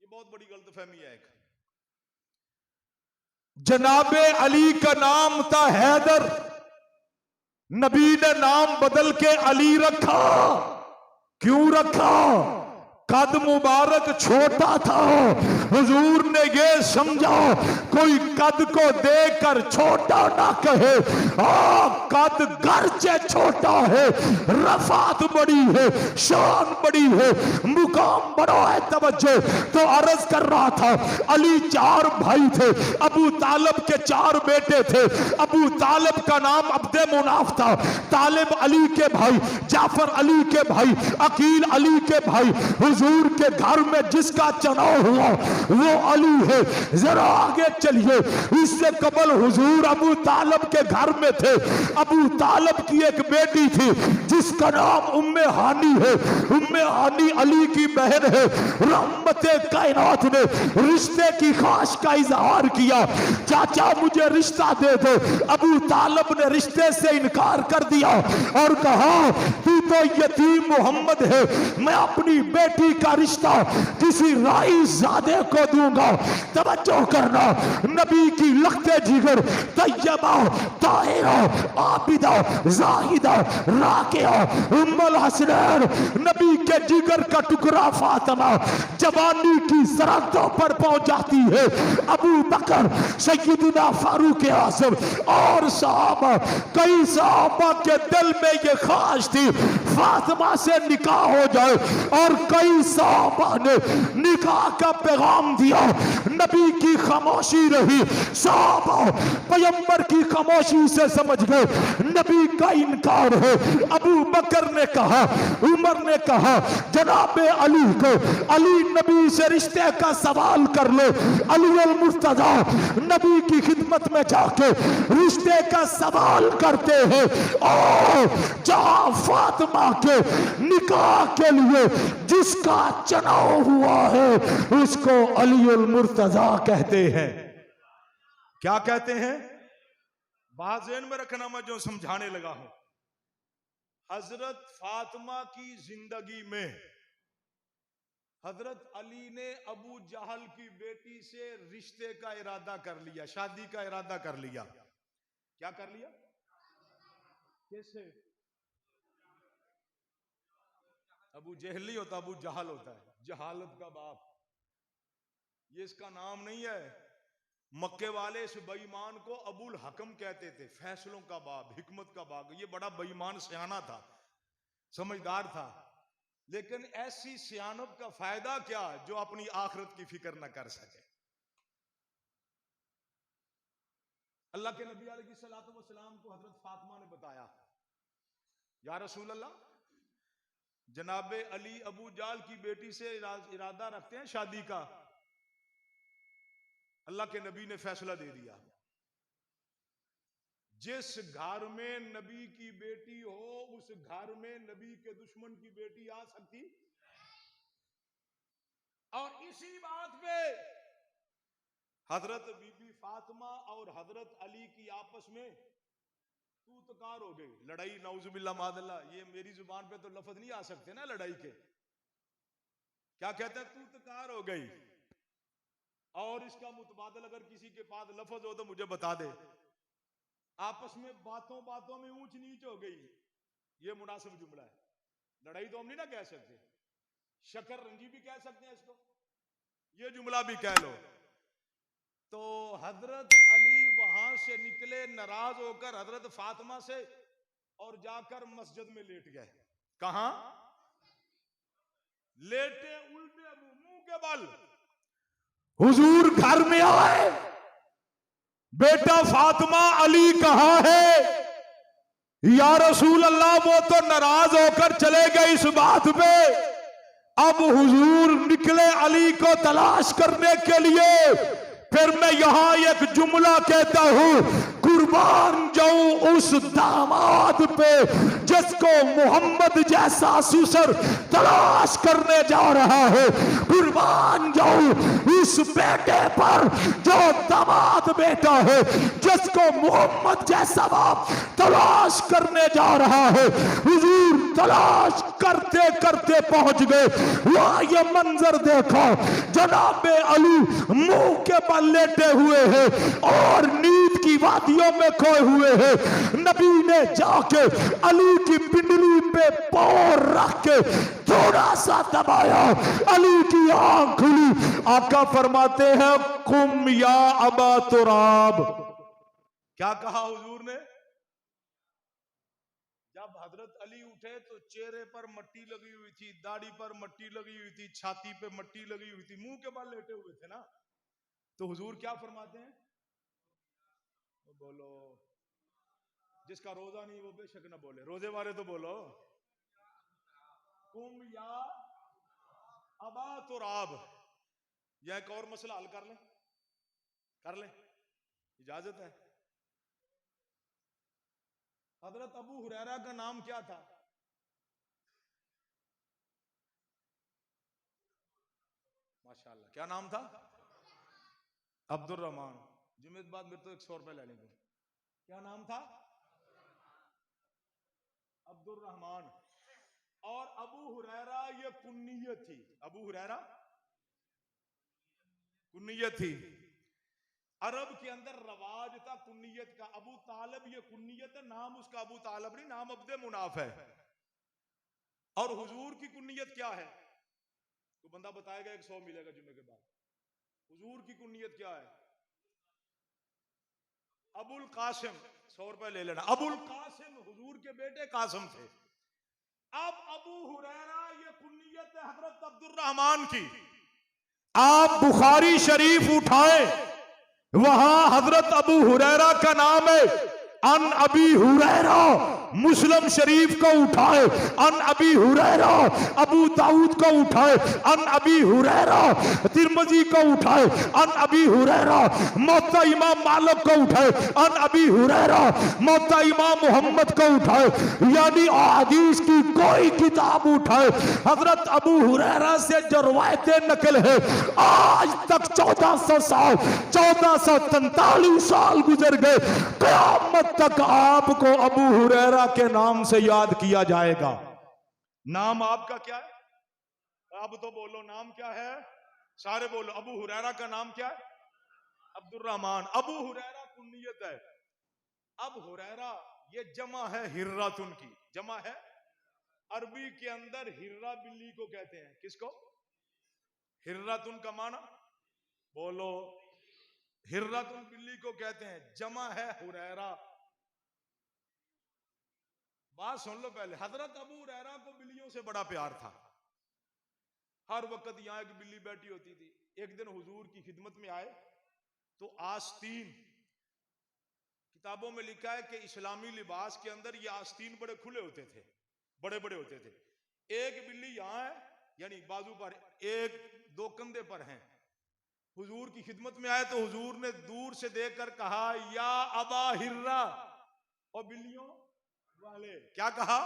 ये बहुत बड़ी गलतफहमी है एक। जनाबे अली का नाम था हैदर, नबी ने नाम बदल के अली रखा। क्यों रखा? कद मुबारक छोटा था, हुजूर ने ये समझा कोई कद को देखकर छोटा ना कहे। कद गर्चे छोटा है, रफात बड़ी है, शान बड़ी है, मुकाम बड़ा है। तवज्जो। तो अर्ज कर रहा था, अली चार भाई थे, अबू तालिब के चार बेटे थे। अबू तालिब का नाम अब्दे मुनाफ था, तालिब अली के भाई, जाफर अली के भाई, अकील अली के भाई। हुजूर के घर में जिसका चुनाव हुआ वो अली है। जरा आगे चलिए, इससे कबल हुजूर अबू तालिब के घर में थे। अबू तालिब की एक बेटी थी जिसका नाम उम्मे हानी है। उम्मे हानी अली की बहन है। रहमते कायनात ने रिश्ते की ख्वाहिश का इजहार किया, चाचा मुझे रिश्ता दे दो। अबू तालिब ने रिश्ते से इनकार कर दिया और कहा तू तो यतीम मोहम्मद है, मैं अपनी बेटी का रिश्ता किसी राई ज़ादे को दूंगा। तवज्जो करना, नबी की लख्ते जिगर तैयबा, ताहिरा, आबिदा, जाहिदा, राकिया, उम्मुल हसनैन, नबी के जिगर का टुकड़ा फातिमा जवानी की सरहदों पर पहुंच जाती है। अबू बकर, सय्यदना फारूक आज़म और सहाबा, कई सहाबा के दिल में ये ख्वाहिश थी फातिमा से निकाह हो जाए। और कई सहाबा ने निकाह का पैगाम दिया, नबी की खामोशी रही। सहाबा पैगंबर की खामोशी से समझ गए नबी का इनकार है। अबू बकर ने कहा, उमर ने कहा, जनाबे अली को, अली नबी से रिश्ते का सवाल कर लो। अली अल मुर्तजा नबी की खिदमत में जाके रिश्ते का सवाल करते हैं। और जहां फातिमा के निकाह के लिए जिसका चुनाव हुआ है उसको अली अल मुर्तजा कहते हैं। क्या कहते हैं? बात ज़हन में रखना, मैं जो समझाने लगा हूं। हजरत फातिमा की जिंदगी में हजरत अली ने अबू जहल की बेटी से रिश्ते का इरादा कर लिया, शादी का इरादा कर लिया। क्या कर लिया? कैसे? अबू जहल नहीं होता, अबू जहल होता है, जहालत का बाप। ये इसका नाम नहीं है। मक्के वाले इस बेईमान को अबुल हकम कहते थे, फैसलों का बाप, हिकमत का बाप। ये बड़ा बेईमान सियाना था, समझदार था, लेकिन ऐसी सियानत का फायदा क्या जो अपनी आखिरत की फिक्र न कर सके। अल्लाह के नबी अलैहिस्सलातु वस्सलाम को हजरत फातिमा ने बताया, या रसूल अल्लाह, जनाबे अली अबू जाल की बेटी से इरादा रखते हैं शादी का। अल्लाह के नबी ने फैसला दे दिया, जिस घर में नबी की बेटी हो उस घर में नबी के दुश्मन की बेटी आ सकती। और इसी बात पे हजरत बीबी फातिमा और हजरत अली की आपस में तू तकार हो गई, लड़ाई। नौजुबिल्ला मादल्ला, ये मेरी जुबान पे तो लफ्ज नहीं आ सकते ना लड़ाई के। क्या कहते हैं? तू तकार हो गई। और इसका मुतबादल अगर किसी के पास लफ्ज हो तो मुझे बता दे। आपस में बातों बातों में ऊंच नीच हो गई, ये मुनासिब जुमला है। लड़ाई तो हम नहीं ना कह सकते, शकर रंजी भी कह सकते हैं इसको, ये जुमला भी कह लो। तो हजरत अली वहां से निकले नाराज होकर हजरत फातिमा से, और जाकर मस्जिद में लेट गए। कहां लेटे? उल्टे मुंह के बल। हुजूर घर में आए, बेटा फातिमा अली कहां है? या रसूल अल्लाह, वो तो नाराज होकर चले गए इस बात पे। अब हुजूर निकले अली को तलाश करने के लिए। फिर मैं यहां एक जुमला कहता हूं, कुर्बान जाऊं उस दामाद पे जिसको मोहम्मद जैसा ससुर तलाश करने जा रहा है। कुर्बान जाऊं उस बेटे पर जो दामाद बेटा है जिसको मोहम्मद जैसा बाप तलाश करने जा रहा है। हुजूर तलाश करते करते पहुंच गए। वहां ये मंजर देखो, जनाबे अली मुंह के बल लेटे हुए हैं और नींद की वादियों में खोए हुए हैं। नबी ने जाके अली की पिंडली पे पांव रख के थोड़ा सा दबाया, अली की आंख खुली। आका फरमाते हैं, कुम या अबा तुराब। क्या कहा हुजूर ने? जब हजरत अली उठे तो चेहरे पर मट्टी लगी हुई थी, दाढ़ी पर मट्टी लगी हुई थी, छाती पे मट्टी लगी हुई थी, मुंह के बल लेटे हुए थे ना। तो हुजूर क्या फरमाते हैं? बोलो, जिसका रोजा नहीं वो बेशक ना बोले, रोजे वाले तो बोलो। कुम या अबा तुराब। यह एक और मसला हल कर ले, इजाजत है। हजरत अबू हुरैरा का नाम क्या था? माशाल्लाह, क्या नाम था? अब्दुर रहमान। जुम्मे बाद मेरे तो 100 रुपए ले लेंगे। क्या नाम था? अब्दुर रहमान। और अबू हुरैरा ये कुन्नियत थी। अबू हुरैरा कुन्नियत थी। अरब के अंदर रवाज था कुन्नियत का। अबू तालिब ये कुन्नियत है, नाम उसका अबू तालिब नहीं, नाम अब्दे मुनाफ है। और हुजूर की कुन्नियत क्या है? तो बंदा बताएगा 100 मिलेगा जुम्मे के बाद। हुजूर की कुन्नियत क्या है? अबुल कासिम। 100 रुपए ले लेना। अबुल कासिम हुजूर के बेटे कासिम थे। अब अबू हुरैरा ये कुन्नियत है हजरत अब्दुर्रहमान की। आप बुखारी शरीफ उठाए, वहां हजरत अबू हुरैरा का नाम है। अन अबी हुरैरा मुस्लिम शरीफ को उठाए, अन अबी हुरैरा अबू दाऊद को उठाए, अन अबी हुरैरा तिरमिजी को उठाए, अन अबी हुरैरा मुवत्ता इमाम मालिक को उठाए, अन अबी हुरैरा मुवत्ता इमाम मोहम्मद को उठाए, यानी हदीस की कोई किताब उठाए, हजरत अबू हुरैरा से जो रवायतें नकल है, आज तक 1400 साल 1443 साल गुजर गए, क़यामत तक आपको अबू हुरैरा के नाम से याद किया जाएगा। नाम आपका क्या है? अब तो बोलो नाम क्या है, सारे बोलो। अबू हुरैरा का नाम क्या है? अब्दुर्रहमान। अबू हुरैरा कुन्नियत है। अब हुरैरा ये जमा है हिर्रातुन की, जमा है। अरबी के अंदर हिर्रा बिल्ली को कहते हैं। किसको? हिर्रातुन का माना बोलो, हिर्रातुन बिल्ली को कहते हैं, जमा है हुरैरा। बात सुन लो पहले, हजरत अबू हुरैरा को बिल्लियों से बड़ा प्यार था। हर वक्त यहां एक बिल्ली बैठी होती थी। एक दिन हुजूर की खिदमत में आए तो आस्तीन, किताबों में लिखा है कि इस्लामी लिबास के अंदर ये आस्तीन बड़े खुले होते थे, बड़े बड़े होते थे। एक बिल्ली यहां है, यानी बाजू पर, एक दो कंधे पर है। हुजूर की खिदमत में आए तो हुजूर ने दूर से देखकर कहा, या अबा हिर्रा, और बिल्लियों वाले, क्या कहा?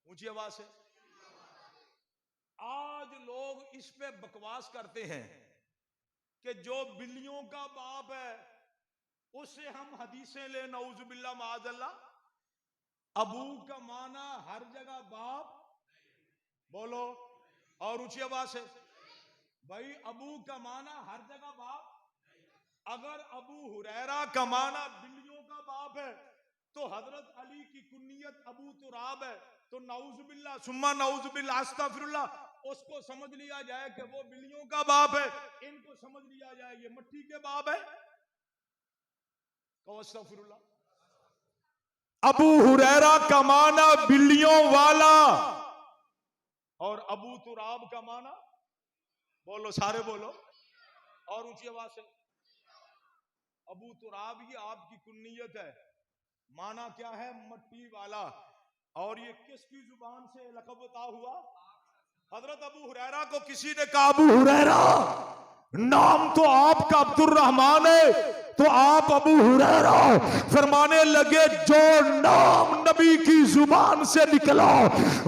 ऊंची आवाज से। आज लोग इस पे बकवास करते हैं कि जो बिल्लियों का बाप है उससे हम हदीसें ले, नऊजुबिल्लाह माअज़ल्लाह। अबू का माना हर जगह बाप, बोलो और ऊंची आवाज से। भाई अबू का माना हर जगह बाप। अगर अबू हुरैरा का माना बिल्लियों का बाप है तो हजरत अली की कुन्नियत अबू तुराब है, तो नाउजुबिल्लाह सुम्मा नाउजुबिल्लाह अस्तगफिरुल्लाह, उसको समझ लिया जाए कि वो बिल्लियों का बाप है, इनको समझ लिया जाए ये मट्टी के बाप है। अस्तगफिरुल्लाह। अबू हुरैरा का माना बिल्लियों वाला, और अबू तुराब का माना, बोलो सारे बोलो और ऊंची आवाज से। अबू तुराब ये आपकी कुन्नियत है, माना क्या है? मट्टी वाला। और ये किसकी जुबान से लक़ब अता हुआ? हजरत अबू हुरैरा को किसी ने कहा, अबू हुरैरा नाम तो आपका अब्दुर्रहमान है, तो आप अबू हुरैरा, फरमाने लगे जो नाम नबी की जुबान से निकला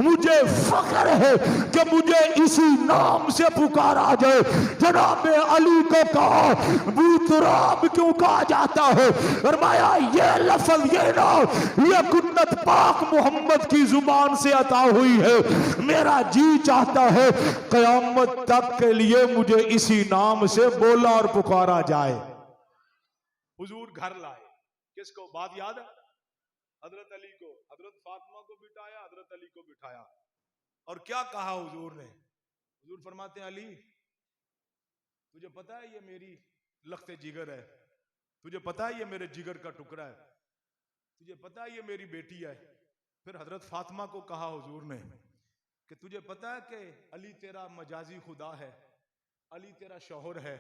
मुझे फख्र है कि मुझे इसी नाम से पुकारा जाए। जनाब अली को कहा, अबू तुराब क्यों कहा जाता है? फरमाया ये लफ्ज़, ये नाम, ये कुन्नत पाक मोहम्मद की जुबान से अता हुई है। मेरा जी चाहता है क़यामत तक के लिए मुझे इसी नाम से बोला और पुकारा जाए। हुजूर घर लाए, किसको? बात याद है? हजरत अली को, हजरत फातिमा को बिठाया, हजरत अली को बिठाया, और क्या कहा हुजूर ने? हुजूर फरमाते हैं, अली तुझे पता है ये मेरी लख्ते जिगर है, तुझे पता है ये मेरे जिगर का टुकड़ा है, तुझे पता है ये मेरी बेटी है। फिर हजरत फातिमा को कहा हुजूर ने कि तुझे पता है कि अली तेरा मजाजी खुदा है, अली तेरा शौहर है।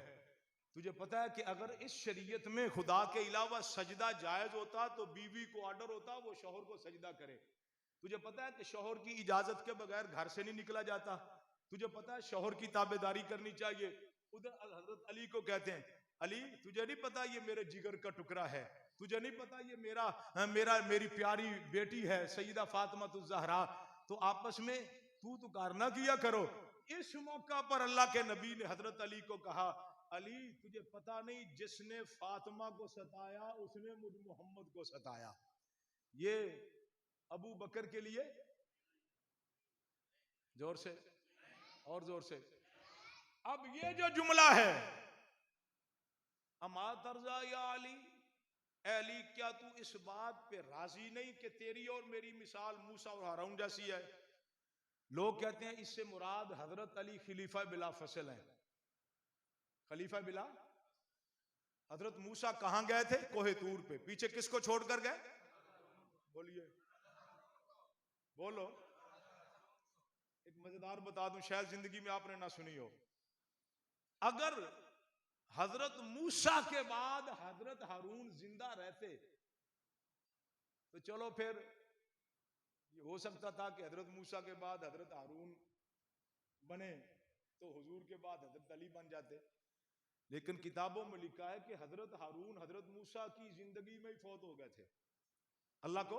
तुझे पता है कि अगर इस शरीयत में खुदा के अलावा सजदा जायज होता तो बीवी को ऑर्डर होता वो शौहर को सजदा करे। तुझे पता है कि शौहर की इजाजत के बगैर घर से नहीं निकला जाता। तुझे पता है शौहर की ताबेदारी करनी चाहिए। उधर हजरत अली को कहते हैं, अली तुझे नहीं पता ये मेरे जिगर का टुकड़ा है, तुझे नहीं पता ये मेरी प्यारी बेटी है सईदा फातिमा तुज ज़हरा, तो आपस में तू तो कारना किया करो। इस मौका पर अल्लाह के नबी ने हजरत अली को कहा, अली तुझे पता नहीं जिसने फातिमा को सताया उसने मुझ मोहम्मद को सताया। ये अबू बकर के लिए, जोर से और जोर से। अब ये जो जुमला है, अमा तर्जा या अली, अली क्या तू इस बात पे राजी नहीं कि तेरी और मेरी मिसाल मूसा और हारून जैसी है? लोग कहते हैं इससे मुराद हजरत अली खलीफा बिला फसल है। खलीफा बिला, हजरत मूसा कहां गए थे? कोहे तूर पे। पीछे किसको छोड़कर गए? बोलिए बोलो। एक मजेदार बता दूं, शायद जिंदगी में आपने ना सुनी हो। अगर हजरत मूसा के बाद हजरत हारून जिंदा रहते तो चलो फिर ये हो सकता था कि हजरत मूसा के बाद हजरत हारून बने तो हुजूर के बाद हजरत अली बन जाते। लेकिन किताबों में लिखा है कि हजरत हारून हजरत मूसा की जिंदगी में ही फौत हो गए थे, अल्लाह को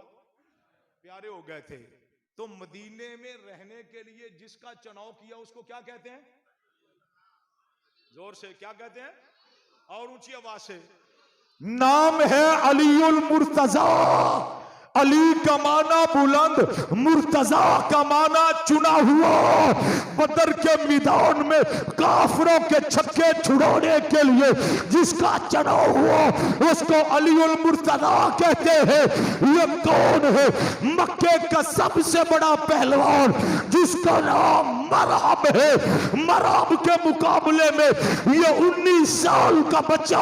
प्यारे हो गए थे। तो मदीने में रहने के लिए जिसका चुनाव किया उसको क्या कहते हैं? जोर से क्या कहते हैं और ऊंची आवाज से? नाम है अलीउल मुर्तजा। अली का माना बुलंद, मुर्तजा का माना चुना हुआ। बदर के मैदान में काफिरों के छक्के छुड़ाने के लिए जिसका चुनाव हुआ उसको अलीउल मुर्तजा कहते हैं। ये कौन है? मक्के का सबसे बड़ा पहलवान जिसका नाम मरहब है। मरहब के मुकाबले में ये 19 साल का बच्चा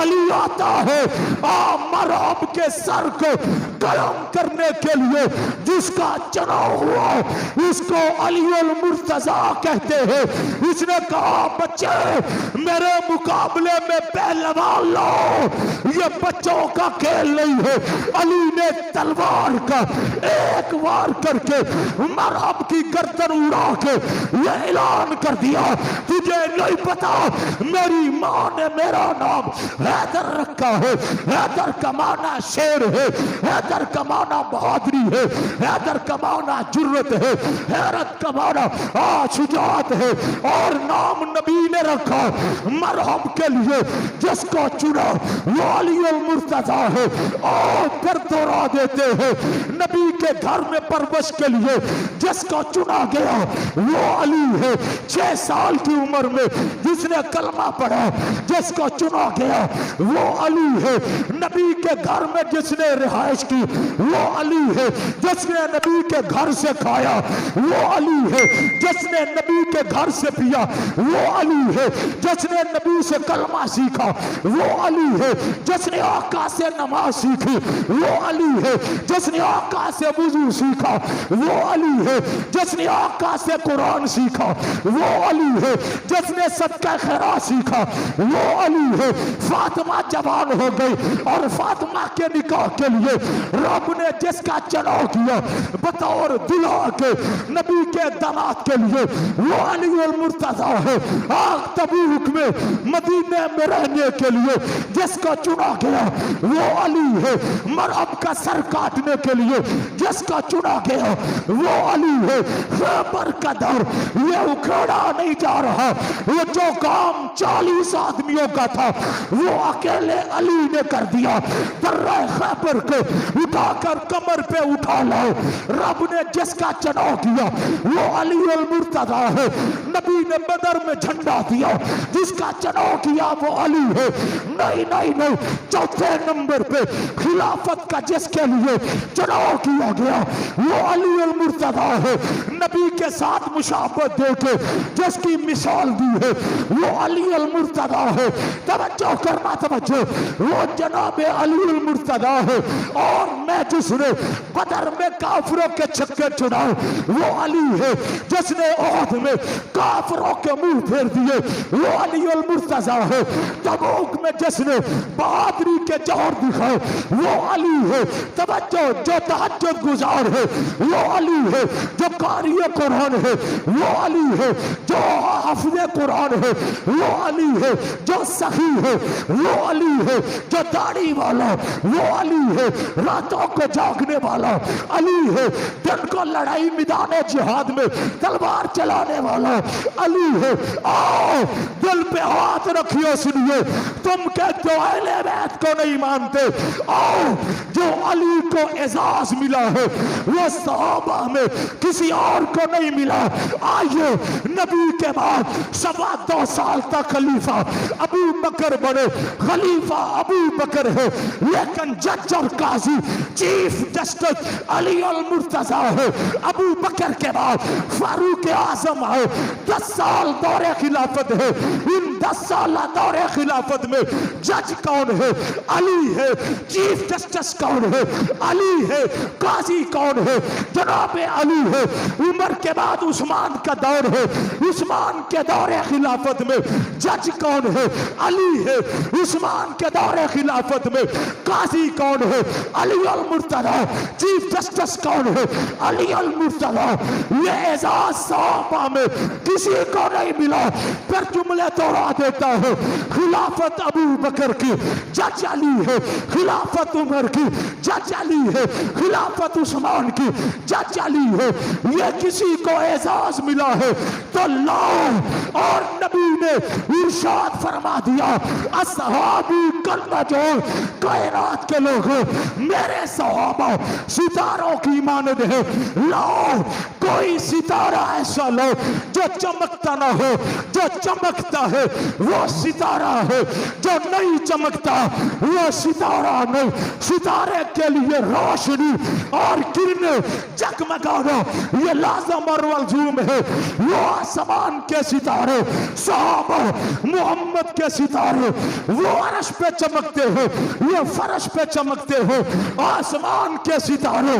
अली आता है। मरहब के सर को कलम करने के लिए जिसका चुनाव हुआ इसको अलीउल मुर्तजा कहते हैं। इसने कहा बच्चे मेरे मुकाबले में पहलवान लो, ये बच्चों का खेल नहीं है। अली ने तलवार का एक वार करके मरहब की गर्दन उड़ा के ये ऐलान कर दिया, तुझे नहीं पता मेरी मां ने मेरा नाम हैदर रखा है। हैदर का माना शेर है, हैदर का माना बहादुरी है, हैदर का माना जुर्रत है, हैरत का माना शुजाअत है। और नाम नबी ने रखा मरहब के लिए जिसको चुना वो अलीउल मुर्तजा है। और फिर दोहरा देते हैं नबी के घर में परवरिश के लिए जिसको चुना गया वो अली है। 6 साल की उम्र में जिसने कलमा पढ़ा जिसको चुना गया वो अली है। नबी के घर में जिसने रिहाइश की वो अली है। जिसने नबी के घर से खाया वो अली है। जिसने नबी के घर से पिया वो अली है। जिसने नबी से कलमा सीखा वो अली है। जिसने आका से नमाज सीखी वो अली है। जिसने आका से वुजू सीखा वो अली है। जिसने आका से कुरान सीखा वो अली है। जिसने सदका खैरात सीखा वो अली है। फातिमा जवान हो गई और फातिमा के निकाह के लिए रब ने जिसका चुनाव किया बतौर दुल्हा के नबी के दामाद के लिए वो अलीउल मुर्तजा है। तबूक में मदीने में रहने के लिए जिसका चुना गया वो अली है। मरहब का सर काटने के लिए जिसका चुना गया वो अली है। खैबर का दर ये उखड़ा नहीं जा रहा। ये जो काम 40 आदमियों का था वो अकेले अली ने कर दिया। दर्रा खैबर को उठाकर कमर पे उठा लाओ। रब ने जिसका चुनाव किया वो अलीउल मुर्तजा है। नबी ने बदर में झंडा दिया जिसका चुनाव किया वो अली है। नहीं नहीं नहीं, चौथे नंबर पे खिलाफत का जिसके लिए चुनाव किया गया वो अलीउल मुर्तजा है। नबी के साथ मुशाबत देके जिसकी मिसाल दी है वो अलीउल मुर्तजा है। तवज्जो करना, तवज्जो, वो जनाब अलीउल मुर्तजा है। और मैं जिसने बदर में काफिरों के छक्के छुड़ाए वो अली है। जिसने ओहद में काफिरों के मुंह फेर दिए वो अलीउल मुर्तजा है। तबूक में जिसने बहादुरी के जौहर दिखाए वो अली है। तवज्जो, जो तहज्जुद गुजार है वो अली है। जो कारी कुरान है वो अली है। जो हाफिज़ कुरान है वो अली है। जो सखी है वो अली है। जो दाढ़ी वाला वो अली है। रातों को जागने वाला अली है। दिन को लड़ाई मैदान जिहाद में तलवार चलाने वाला अली है। आओ दिल पे हाथ रखिए, सुनिए, तुम कहते हो अहले बैत को नहीं मानते। आओ, जो अली को एजाज मिला है वो सहाबा में किसी और को नहीं मिला। आइए नबी के बाद बाद 2.25 साल तक खलीफा अबू बकर बने। खलीफा अबू बकर है, लेकिन जज और काजी चीफ जस्टिस अली अल मुर्तजा है। अबू बकर के बाद फारूक आजम आए। 10 साल दौरे खिलाफत है। इन 10 साल दौरे खिलाफत में जज कौन है? अली है। चीफ जस्टिस कौन है? अली है। काजी कौन है? जनाब अली है। उमर के बाद उस्मान का दौर है। उस्मान के दौरे खिलाफत में जज कौन है? अली है। उस्मान के दौरे खिलाफत में काजी कौन है? अली अल मुर्तजा। चीफ जस्टिस कौन है? अली अल मुर्तजा। ये एजाज सहाबा में किसी को नहीं मिला। फिर जुमले दोहरा देता है, खिलाफत अबू बकर की जज अली है, खिलाफत उमर की जज अली है, खिलाफत उस्मान की जज अली है। ये किसी को एजाज मिला है तो लाओ। और नबी ने इरशाद फरमा दिया, अस्हाबी कल्लजों, कायनात के लोग मेरे सहाबा सितारों की मानद है। लाओ कोई सितारा ऐसा लो जो चमकता ना हो। जो चमकता है वो सितारा है, जो नहीं चमकता वो सितारा नहीं। सितारे के लिए रोशनी और किरणें जगमगाना ये लाज़िम और मलज़ूम है। वो आसमान के सितारे, सहाबा मोहम्मद के सितारे, वो अर्श पे चमकते हैं, ये फर्श पे चमकते हैं। आसमान के सितारे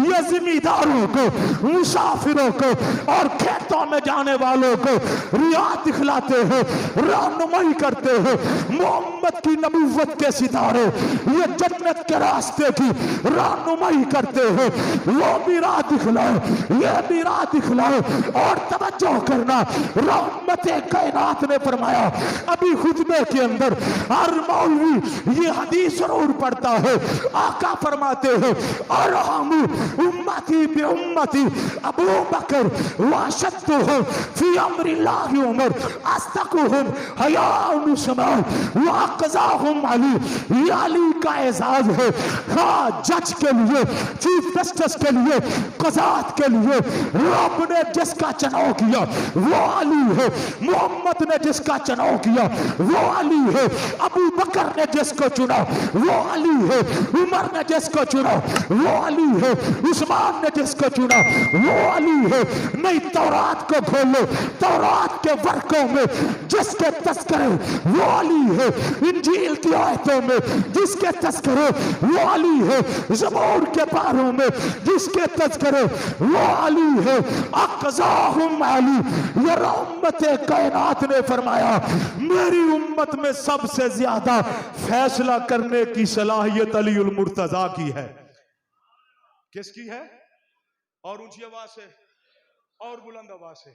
ये जिम्मेदारों को, मुसाफिरों को और खेतों में जाने वालों को रियात दिखलाते हैं, रहनुमाई करते हैं। मोहम्मद की नबूवत के सितारे ये जन्नत के रास्ते की रहनुमाई करते हैं। वो भी राह दिखलाए, ये भी राह दिखलाए। और तवज्जो करना, रहमत कायनात ने फरमाया, अभी खुतबे के अंदर हर मौलवी ये हदीस जरूर पढ़ता है। आका फरमाते हैं, अरहमु उम्मती बि उम्मती अबू बकर वाशद्दुहुम फी अम्रिल्लाहि उमर अस्तकुहुम हयाउन उस्मान वअक़ज़ाहुम अली। ये अली का एजाज है। हाँ, जज के लिए, चीफ जस्टिस के लिए, क़ज़ात के लिए रब ने जिसका चुनाव किया वो अली है। मोहम्मद ने जिसका चुनाव किया वो अली है। अबू बकर ने जिसको चुना वो अली है। उमर ने जिसको चुना वो अली है। उस्मान ने जिसको चुना वो अली है। नहीं, तौरात को खोलो, तौरात के वर्कों में जिसके तस्करे वो अली है। इंजील की आयतों में जिसके तस्करे वो अली है। ज़बूर के पारों में जिसके तस्करे वो अली है। अक़ज़ाहुम अली। ये रहमत कायनात ने फरमाया, मेरी उम्मत में सबसे ज्यादा फैसला करने की सलाहियत अली उल मुर्तजा की है। किसकी है? और ऊंची आवाज से और बुलंद आवाज से,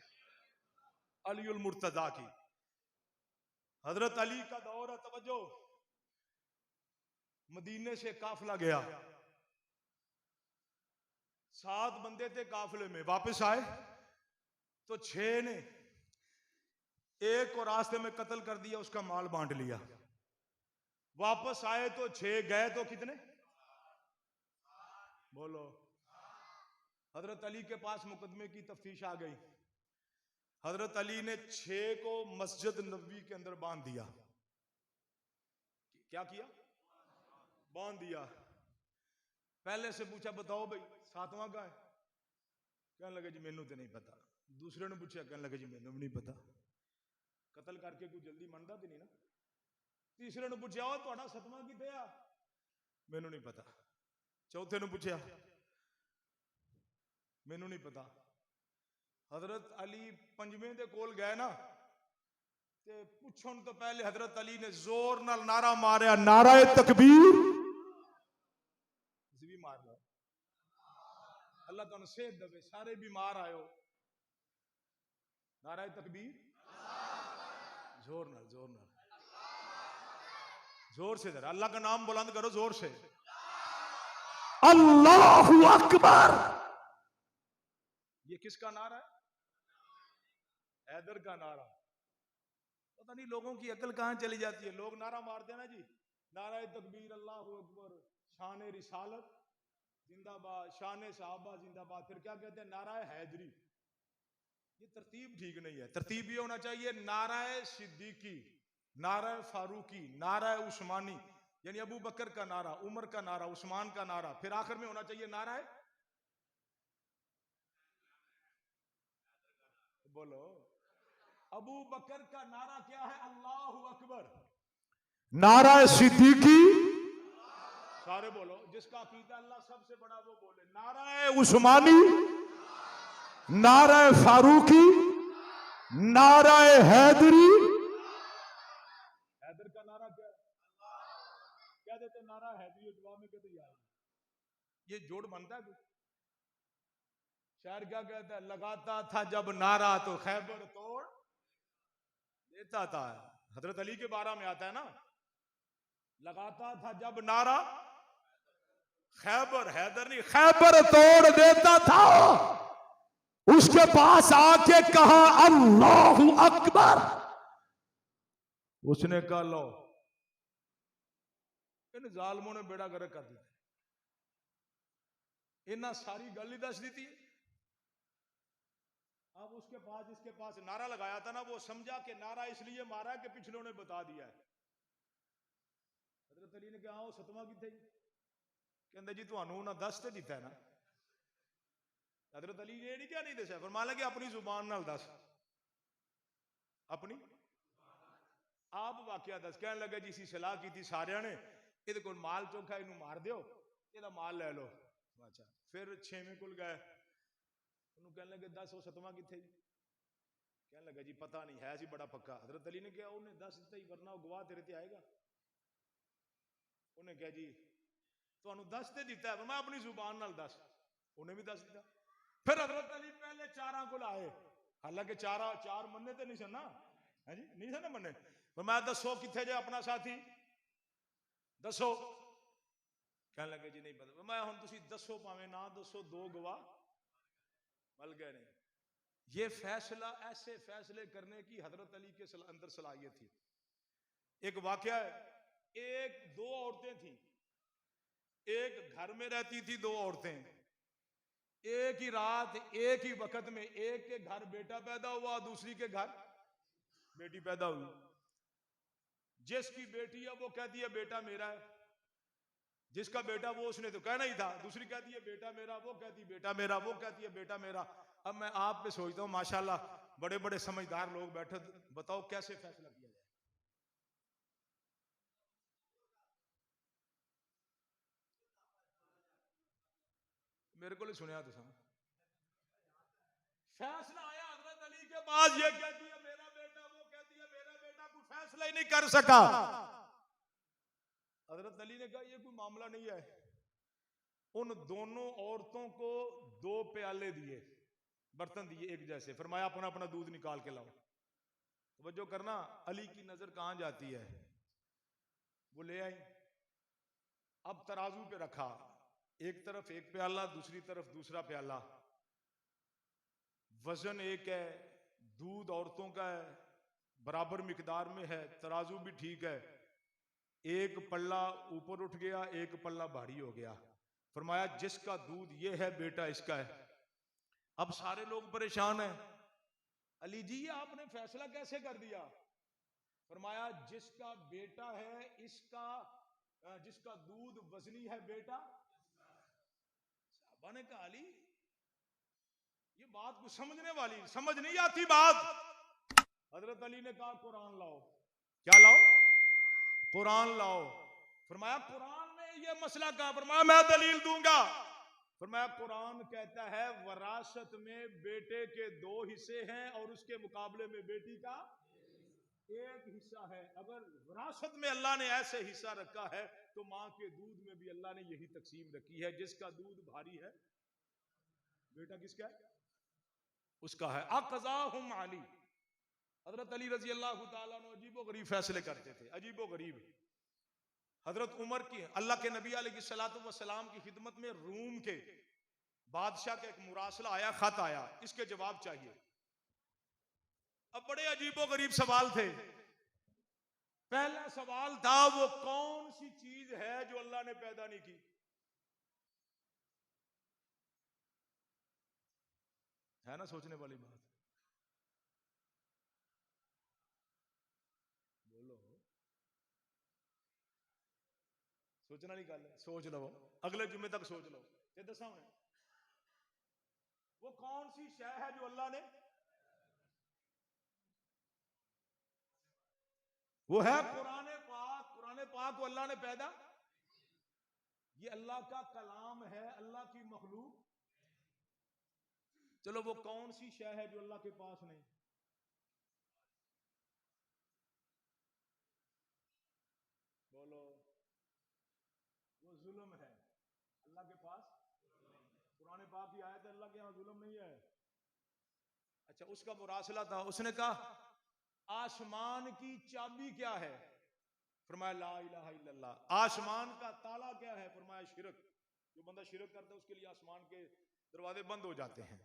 अली उल मुर्तजा की। हजरत अली का दौर है, तवज्जो। मदीने से काफिला गया, 7 बंदे थे काफिले में। वापस आए तो 6 ने, एक को रास्ते में कत्ल कर दिया, उसका माल बांट लिया। वापस आए तो 6, गए तो कितने? बोलो। हजरत अली के पास मुकदमे की तफ्तीश आ गई। हजरत अली ने 6 को मस्जिद नबवी के अंदर बांध दिया। क्या किया? बांध दिया। पहले से पूछा, बताओ भाई 7वां का है? कहने लगे जी मैनू तो नहीं पता। दूसरे ने पूछा, कहने लगे जी मैनू भी नहीं पता। कत्ल करके कोई जल्दी मनता तो नहीं ना। तीसरे ने पूछा, और तुहाडा 7वां किथे आ? मैनू नहीं पता। चौथे ने पूछा, मैनू नहीं पता। हजरत अली 5वें दे कोल गए ना, ते पूछण तो पहले हजरत अली ने जोर नाल नारा मारिया, नाराए तकबीर। भी मार लो, अल्लाह तुहानू सेहत देवे, सारे बीमार आयो। नाराए तकबीर, जोर नाल, जोर नाल, जोर से जरा अल्लाह का नाम बुलंद करो, जोर से। अल्लाहु अकबर। ये किसका नारा है? हैदर का नारा। पता नहीं लोगों की अकल कहां चली जाती है। लोग नारा मारते हैं ना जी, नाराए तकबीर, अल्लाहु अकबर, शान रिसालत जिंदाबाद, शान सहाबा जिंदाबाद। फिर क्या कहते हैं? नाराए हैदरी। ये तरतीब ठीक नहीं है। तरतीब ये होना चाहिए नाराए सिद्दीकी, नाराए फारूकी, नाराए उस्मानी, यानी अबू बकर का नारा, उमर का नारा, उस्मान का नारा, फिर आखिर में होना चाहिए नाराए, बोलो अबू बकर का नारा क्या है? अल्लाहु अकबर। नारा सिद्दीकी, सारे बोलो, जिसका अकीदा अल्लाह सबसे बड़ा वो बोले। नाराए उस्मानी, नारा फारूकी, नारा हैदरी। हैदर का नारा क्या देते? नारा हैदरी, जवाब में कहते यार ये जोड़ बनता है। शायर क्या कहता है? लगाता था जब नारा तो खैबर तोड़ देता था। हजरत अली के बारे में आता है ना, लगाता था जब नारा, खैबर, हैदर नहीं, खैबर तोड़ देता था। उसके पास आके कहा अल्लाहु अकबर। उसने कहा लो इन जालमों ने बेड़ा गर्क कर दिया। इन्हें सारी गल ही दस दी थी। अब उसके पास जिसके पास नारा लगाया था ना, वो समझा कि नारा इसलिए मारा कि पिछलों ने बता दिया है। हजरत अली ने कहा वो सतवा किथे? कहते जी तुहानू ना दस ते दिता है ना। हजरत अली ने नहीं क्या नहीं दसा, फरमान लगे अपनी जुबान नाल दस, अपनी आप वाकया दस। कहने लगे जी सी सलाह की थी सारिया ने, ये कोई माल चौखा, इनू मार दो, ये माल ले लो। अच्छा, फिर छेवें कुल गए, कहने लगे दस वो सतवा किथे? कहने लगा जी पता नहीं है, सी बड़ा पक्का। हजरत अली ने कहा उन्हें दस दिता ही, वरना वो गवाह तेरे ते आएगा। उन्हें कहा जी तुहानू दस ते दिता है, मैं अपनी जुबान नाल दस। उन्हें भी दस दिता। फिर हजरत अली पहले चारा को आए, हालांकि चार मन्ने तो नहीं सन ना, है जी, नहीं सन ना मन्ने। मैं दसो किथे जे अपना साथी, दसो। कहने लगे जी नहीं पता। मैं हुण तुसीं दसो भावें ना दसो, दो गवाह मल गए नहीं। ये फैसला, ऐसे फैसले करने की हजरत अली के अंदर सलाहियत थी। एक वाकया है, दो औरतें थी, एक घर में रहती थी, दो औरतें, एक ही रात एक ही वक्त में एक के घर बेटा पैदा हुआ, दूसरी के घर बेटी पैदा हुई। जिसकी बेटी है वो कहती है बेटा मेरा है, जिसका बेटा वो उसने तो कहना ही था। दूसरी कहती है बेटा मेरा, वो कहती है बेटा मेरा, वो कहती है बेटा मेरा। अब मैं आप पे सोचता हूं माशाल्लाह बड़े बड़े समझदार लोग बैठे, बताओ कैसे फैसला किया जाए। मेरे को सुनिया तो फैसला आया हजरत अली के पास, ये कहती है मेरा बेटा, वो कहती है मेरा बेटा, कोई फैसला ही नहीं कर सका। हजरत अली ने कहा ये कोई मामला नहीं है। उन दोनों औरतों को 2 प्याले दिए, बर्तन दिए एक जैसे, फरमाया अपना अपना दूध निकाल के लाओ। तवज्जो करना, अली की नजर कहां जाती है, वो ले आई। अब तराजू पे रखा, एक तरफ एक प्याला, दूसरी तरफ दूसरा प्याला। वजन एक है, दूध औरतों का है, बराबर मिकदार में है, तराजू भी ठीक है। एक पल्ला ऊपर उठ गया, एक पल्ला भारी हो गया। फरमाया जिसका दूध ये है बेटा इसका है। अब सारे लोग परेशान हैं, अली जी ये आपने फैसला कैसे कर दिया? फरमाया जिसका बेटा है इसका, जिसका दूध वजनी है बेटा। साहबा ने कहा अली ये बात कुछ समझने वाली, समझ नहीं आती बात। हजरत अली ने कहा कुरान लाओ। क्या लाओ? कुरान लाओ। फरमाया कुरान में ये मसला कहां? फरमाया मैं दलील दूंगा। फरमाया कुरान कहता है वरासत में बेटे के 2 हिस्से हैं और उसके मुकाबले में बेटी का 1 हिस्सा है। अगर विरासत में अल्लाह ने ऐसे हिस्सा रखा है तो मां के दूध में भी अल्लाह ने यही तकसीम रखी है। जिसका दूध भारी है बेटा किसका है? उसका है। अक़ज़ाहुम अली, हजरत अली रजी अल्लाह तआला अन्हु अजीबो गरीब फैसले करते थे, अजीबो गरीब। हजरत उमर की, अल्लाह के नबी अलैहिस्सलातु वस्सलाम की खिदमत में रूम के बादशाह का एक मुरासला आया, खत आया, इसके जवाब चाहिए। अब बड़े अजीबो गरीब सवाल थे। पहला सवाल था वो कौन सी चीज है जो अल्लाह ने पैदा नहीं की? है ना सोचने वाली बात। सोचना नहीं गल सोच लो, अगले जुम्मे तक सोच लो। ते दसा हुणे वो कौन सी शय है जो अल्लाह ने, वो है कुरान पाक। कुरान पाक को अल्लाह ने पैदा, ये अल्लाह का कलाम है, अल्लाह की मखलूक। चलो वो कौन सी शय है जो अल्लाह के पास नहीं? बोलो। वो जुल्म है अल्लाह के पास। कुरान पाक की आयत है, अल्लाह के यहां जुल्म नहीं है। अच्छा, उसका मुरासला था, उसने कहा आसमान की चाबी क्या है? फरमाया ला इलाहा इल्लल्लाह। आसमान का ताला क्या है? फरमाया शिरक। जो बंदा शिरक करता है उसके लिए आसमान के दरवाजे बंद हो जाते हैं।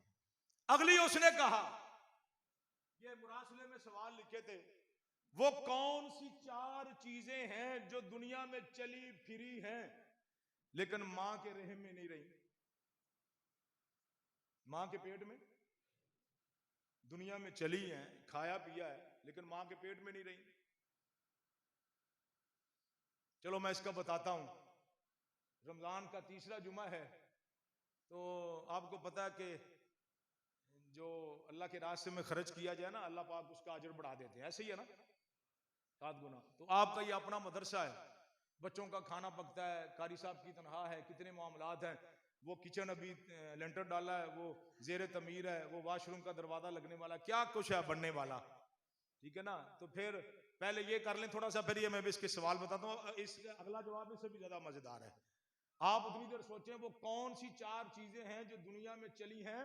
अगली उसने कहा, ये मुरासले में सवाल लिखे थे, वो कौन सी 4 चीजें हैं जो दुनिया में चली फिरी हैं लेकिन मां के रहम में नहीं रही? मां के पेट में दुनिया में चली हैं, खाया पिया है, लेकिन मां के पेट में नहीं रही। चलो मैं इसका बताता हूं। रमजान का तीसरा जुमा है, तो आपको पता है कि जो अल्लाह के रास्ते में खर्च किया जाए ना, अल्लाह पाक उसका अजर बढ़ा देते हैं। ऐसे ही है ना, 7 गुना। तो आपका ये अपना मदरसा है, बच्चों का खाना पकता है, कारी साहब की तनख्वाह है, कितने मामलात हैं, वो किचन अभी लेंटर डाला है, वो जेर तमीर है, वो वॉशरूम का दरवाजा लगने वाला, क्या कुछ है बनने वाला। ठीक है ना, तो फिर पहले ये कर लें थोड़ा सा, फिर ये मैं भी इसके सवाल बताता हूँ। इसका अगला जवाब इससे भी ज्यादा मजेदार है। आप उतनी देर सोचें, वो कौन सी 4 चीजें हैं जो दुनिया में चली हैं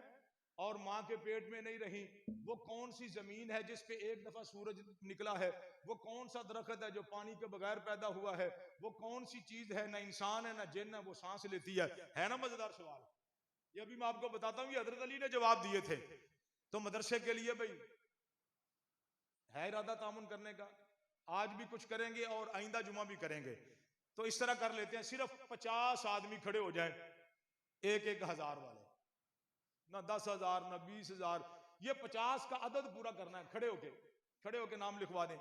और मां के पेट में नहीं रही? वो कौन सी जमीन है जिस पे एक दफा सूरज निकला है? वो कौन सा दरख्त है जो पानी के बगैर पैदा हुआ है? वो कौन सी चीज है, ना इंसान है ना जिन है, वो सांस लेती है ना? मजेदार सवाल। ये अभी मैं आपको बताता हूँ, ये हजरत अली ने जवाब दिए थे। तो मदरसे के लिए भाई है इरादा तामुन करने का, आज भी कुछ करेंगे और आइंदा जुमा भी करेंगे। तो इस तरह कर लेते हैं, सिर्फ 50 आदमी खड़े हो जाएं, 1-1 हजार वाले, ना 10,000 ना 20,000, ये 50 का अदद पूरा करना है। खड़े होके नाम लिखवा दें।